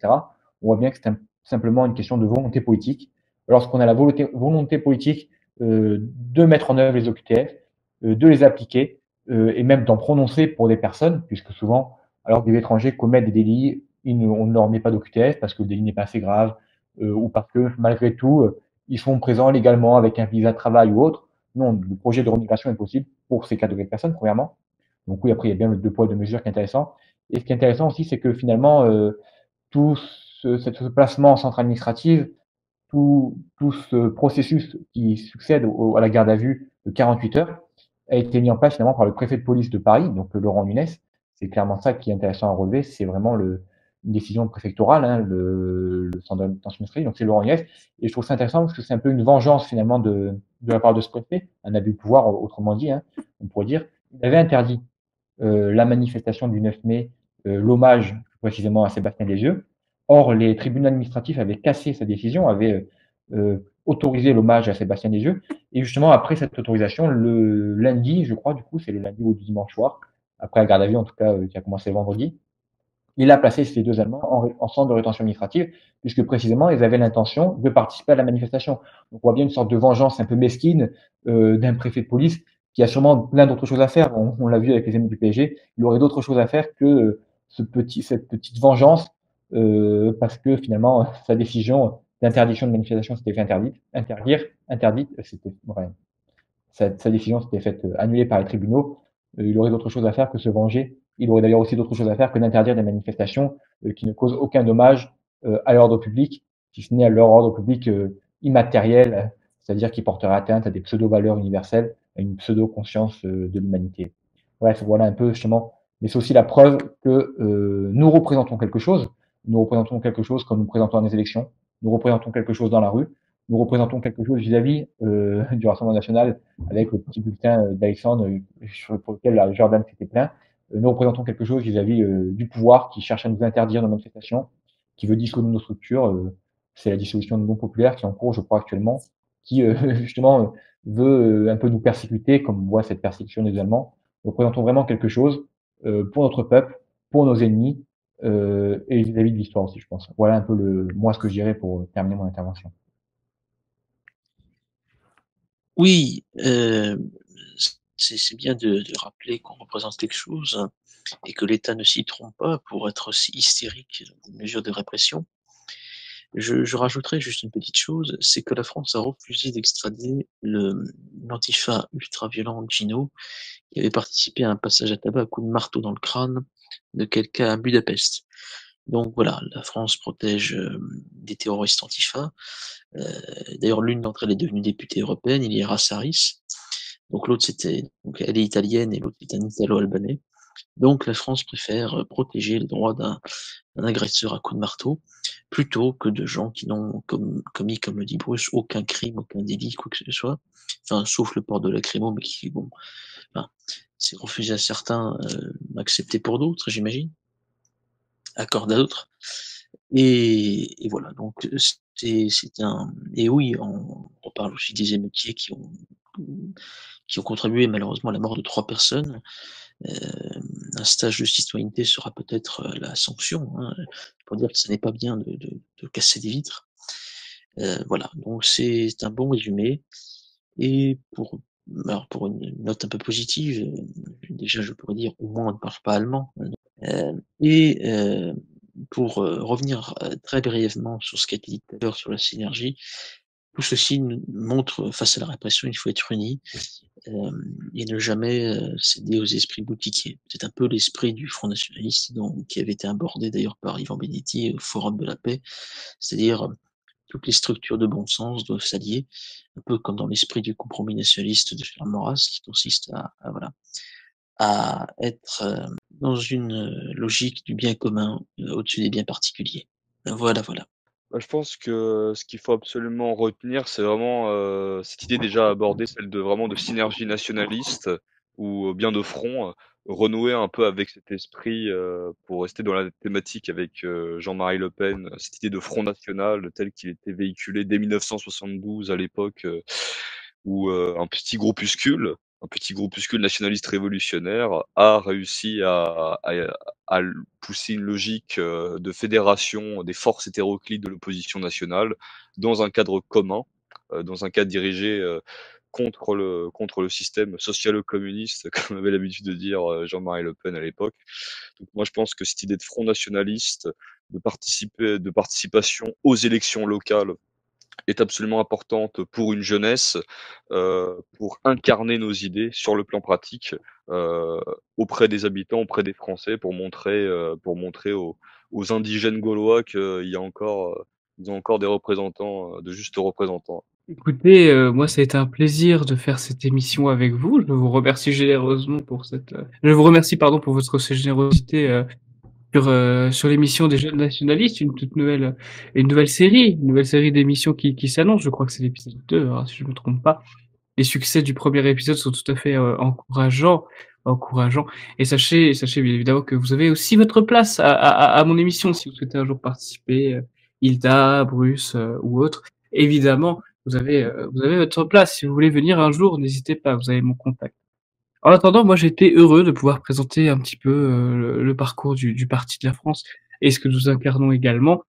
on voit bien que c'est simplement une question de volonté politique. Lorsqu'on a la volonté politique de mettre en œuvre les OQTF, de les appliquer, et même d'en prononcer pour des personnes, puisque souvent, alors que des étrangers commettent des délits, on ne leur met pas d'OQTF parce que le délit n'est pas assez grave, ou parce que malgré tout, ils sont présents légalement avec un visa de travail ou autre. Non, le projet de remigration est possible pour ces catégories de personnes, premièrement. Donc oui, après, il y a bien le 2 poids 2 mesures qui est intéressant. Et ce qui est intéressant aussi, c'est que finalement, tout ce placement en centre administrative, tout ce processus qui succède à la garde à vue de 48 heures a été mis en place finalement par le préfet de police de Paris, donc Laurent Nunez. C'est clairement ça qui est intéressant à relever, c'est vraiment une décision préfectorale, hein, le centre de détention administrative, donc c'est Laurent Nunez. Et je trouve ça intéressant parce que c'est un peu une vengeance finalement de la part de ce préfet, un abus de pouvoir, autrement dit, hein, on pourrait dire. Il avait interdit la manifestation du 9 mai, l'hommage précisément à Sébastien Lesieux. Or, les tribunaux administratifs avaient cassé sa décision, avaient autorisé l'hommage à Sébastien Lesieux. Et justement, après cette autorisation, le lundi, je crois, du coup, c'est le lundi ou le dimanche soir, après la garde à vue, en tout cas, qui a commencé le vendredi, il a placé ces 2 Allemands en centre de rétention administrative, puisque précisément, ils avaient l'intention de participer à la manifestation. Donc, on voit bien une sorte de vengeance un peu mesquine d'un préfet de police qui a sûrement plein d'autres choses à faire. On l'a vu avec les amis du PSG, il aurait d'autres choses à faire que cette petite vengeance, parce que finalement, sa décision d'interdiction de manifestation s'était fait interdite, c'était ouais, sa décision s'était faite annuler par les tribunaux. Il aurait d'autres choses à faire que se venger. Il aurait d'ailleurs aussi d'autres choses à faire que d'interdire des manifestations qui ne causent aucun dommage à l'ordre public, si ce n'est à leur ordre public immatériel, c'est-à-dire qui porterait atteinte à des pseudo-valeurs universelles, à une pseudo-conscience de l'humanité. Bref, voilà un peu justement. Mais c'est aussi la preuve que nous représentons quelque chose. Nous représentons quelque chose quand nous présentons les élections. Nous représentons quelque chose dans la rue. Nous représentons quelque chose vis-à-vis du Rassemblement national avec le petit bulletin d'Alexandre pour lequel la Jordan s'était plaint. Nous représentons quelque chose vis-à-vis du pouvoir qui cherche à nous interdire nos manifestations, qui veut dissoudre nos structures. C'est la dissolution de Mouvement populaire qui est en cours, je crois, actuellement, qui justement veut un peu nous persécuter, comme on voit cette persécution des Allemands. Nous représentons vraiment quelque chose pour notre peuple, pour nos ennemis, et vis-à-vis de l'histoire aussi, je pense. Voilà un peu moi ce que je dirais pour terminer mon intervention. Oui, c'est bien de rappeler qu'on représente quelque chose et que l'État ne s'y trompe pas pour être aussi hystérique dans les mesures de répression. Je rajouterais juste une petite chose, c'est que la France a refusé d'extrader l'antifa ultra-violent Gino, qui avait participé à un passage à tabac à coups de marteau dans le crâne de quelqu'un à Budapest. Donc voilà, la France protège des terroristes antifa. D'ailleurs, l'une d'entre elles est devenue députée européenne, Iliera Saris. Donc l'autre, donc elle est italienne et l'autre est un italo-albanais. Donc la France préfère protéger les droits d'un agresseur à coups de marteau plutôt que de gens qui n'ont commis, comme le dit Bruce, aucun crime, aucun délit, quoi que ce soit. Enfin, sauf le port de lacrymo, mais qui, bon, enfin, c'est refusé à certains, accepté pour d'autres, j'imagine, accordé à d'autres. Et voilà, donc c'est un. Et oui, on parle aussi des émeutiers qui ont contribué malheureusement à la mort de 3 personnes. Un stage de citoyenneté sera peut-être la sanction, hein, pour dire que ce n'est pas bien de casser des vitres. Voilà, donc c'est un bon résumé. Et pour une note un peu positive, déjà je pourrais dire au moins on ne parle pas allemand. Pour revenir très brièvement sur ce qu'a dit tout à l'heure sur la synergie, tout ceci nous montre face à la répression, il faut être unis et ne jamais céder aux esprits boutiquiers. C'est un peu l'esprit du Front nationaliste qui avait été abordé d'ailleurs par Yvan Benetti au Forum de la paix, c'est-à-dire toutes les structures de bon sens doivent s'allier, un peu comme dans l'esprit du compromis nationaliste de Charles Maurras, qui consiste à être dans une logique du bien commun au-dessus des biens particuliers. Voilà. Bah, je pense que ce qu'il faut absolument retenir, c'est vraiment cette idée déjà abordée, celle de synergie nationaliste ou bien de front, renouer un peu avec cet esprit, pour rester dans la thématique avec Jean-Marie Le Pen, cette idée de front national tel qu'il était véhiculé dès 1972 à l'époque, où un petit groupuscule nationaliste révolutionnaire a réussi à pousser une logique de fédération des forces hétéroclites de l'opposition nationale dans un cadre commun, dans un cadre dirigé contre le système socialo-communiste, comme avait l'habitude de dire Jean-Marie Le Pen à l'époque. Donc moi je pense que cette idée de front nationaliste, de participation aux élections locales est absolument importante pour une jeunesse, pour incarner nos idées sur le plan pratique, auprès des habitants, auprès des Français, pour montrer aux indigènes gaulois qu'ils ont encore des représentants, de justes représentants. Écoutez, moi, ça a été un plaisir de faire cette émission avec vous. Je vous remercie généreusement pour je vous remercie, pardon, pour votre générosité, sur l'émission des Jeunes Nationalistes, une nouvelle série d'émissions qui s'annonce. Je crois que c'est l'épisode 2, hein, si je me trompe pas. Les succès du premier épisode sont tout à fait encourageants. Et sachez bien évidemment que vous avez aussi votre place à mon émission si vous souhaitez un jour participer, Hilda, Bruce ou autre. Évidemment, vous avez votre place. Si vous voulez venir un jour, n'hésitez pas, vous avez mon contact. En attendant, moi j'étais heureux de pouvoir présenter un petit peu le parcours du Parti de la France et ce que nous incarnons également.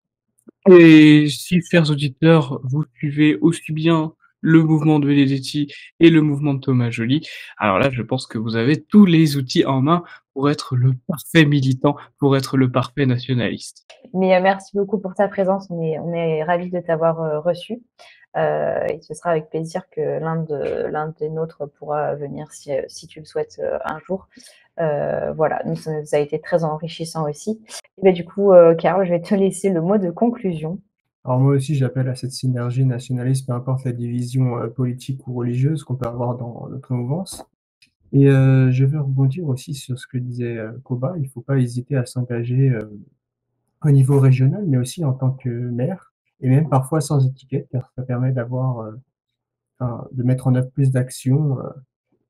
Et si, chers auditeurs, vous suivez aussi bien le mouvement de Benedetti et le mouvement de Thomas Joly, alors là, je pense que vous avez tous les outils en main pour être le parfait militant, pour être le parfait nationaliste. Mais merci beaucoup pour ta présence. On est ravis de t'avoir reçu. Et ce sera avec plaisir que l'un des nôtres pourra venir si tu le souhaites un jour. Voilà, nous, ça a été très enrichissant aussi. Et bien, du coup, Karl, je vais te laisser le mot de conclusion. Alors moi aussi, j'appelle à cette synergie nationaliste, peu importe la division politique ou religieuse qu'on peut avoir dans notre mouvance. Et je veux rebondir aussi sur ce que disait Koba. Il ne faut pas hésiter à s'engager au niveau régional, mais aussi en tant que maire, et même parfois sans étiquette, car ça permet de mettre en œuvre plus d'actions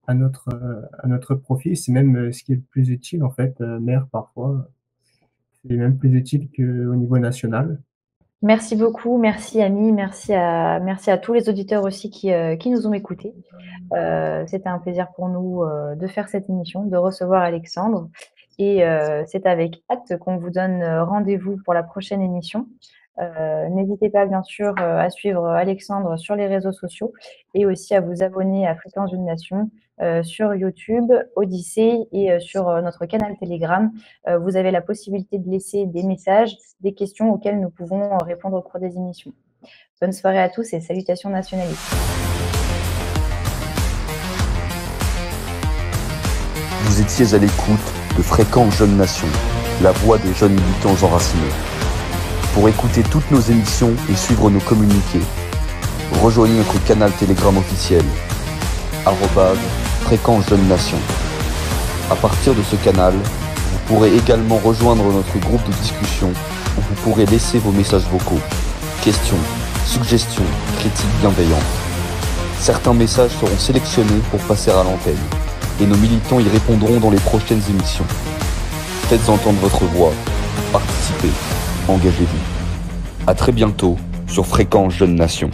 à notre profit. C'est même ce qui est le plus utile en fait, maire parfois. C'est même plus utile qu'au niveau national. Merci beaucoup, merci Ami, merci à tous les auditeurs aussi qui nous ont écoutés. C'était un plaisir pour nous de faire cette émission, de recevoir Alexandre. Et c'est avec hâte qu'on vous donne rendez-vous pour la prochaine émission. N'hésitez pas bien sûr à suivre Alexandre sur les réseaux sociaux et aussi à vous abonner à Fréquence d'une Nation sur YouTube, Odyssée et sur notre canal Telegram. Vous avez la possibilité de laisser des messages, des questions auxquelles nous pouvons répondre au cours des émissions. Bonne soirée à tous et salutations nationalistes. Vous étiez à l'écoute de Fréquence Jeune Nation, la voix des jeunes militants enracinés. Pour écouter toutes nos émissions et suivre nos communiqués, rejoignez notre canal Telegram officiel, @Fréquence Jeune Nation. À partir de ce canal, vous pourrez également rejoindre notre groupe de discussion où vous pourrez laisser vos messages vocaux, questions, suggestions, critiques bienveillantes. Certains messages seront sélectionnés pour passer à l'antenne et nos militants y répondront dans les prochaines émissions. Faites entendre votre voix, participez, engagez-vous. À très bientôt sur Fréquence Jeune Nation.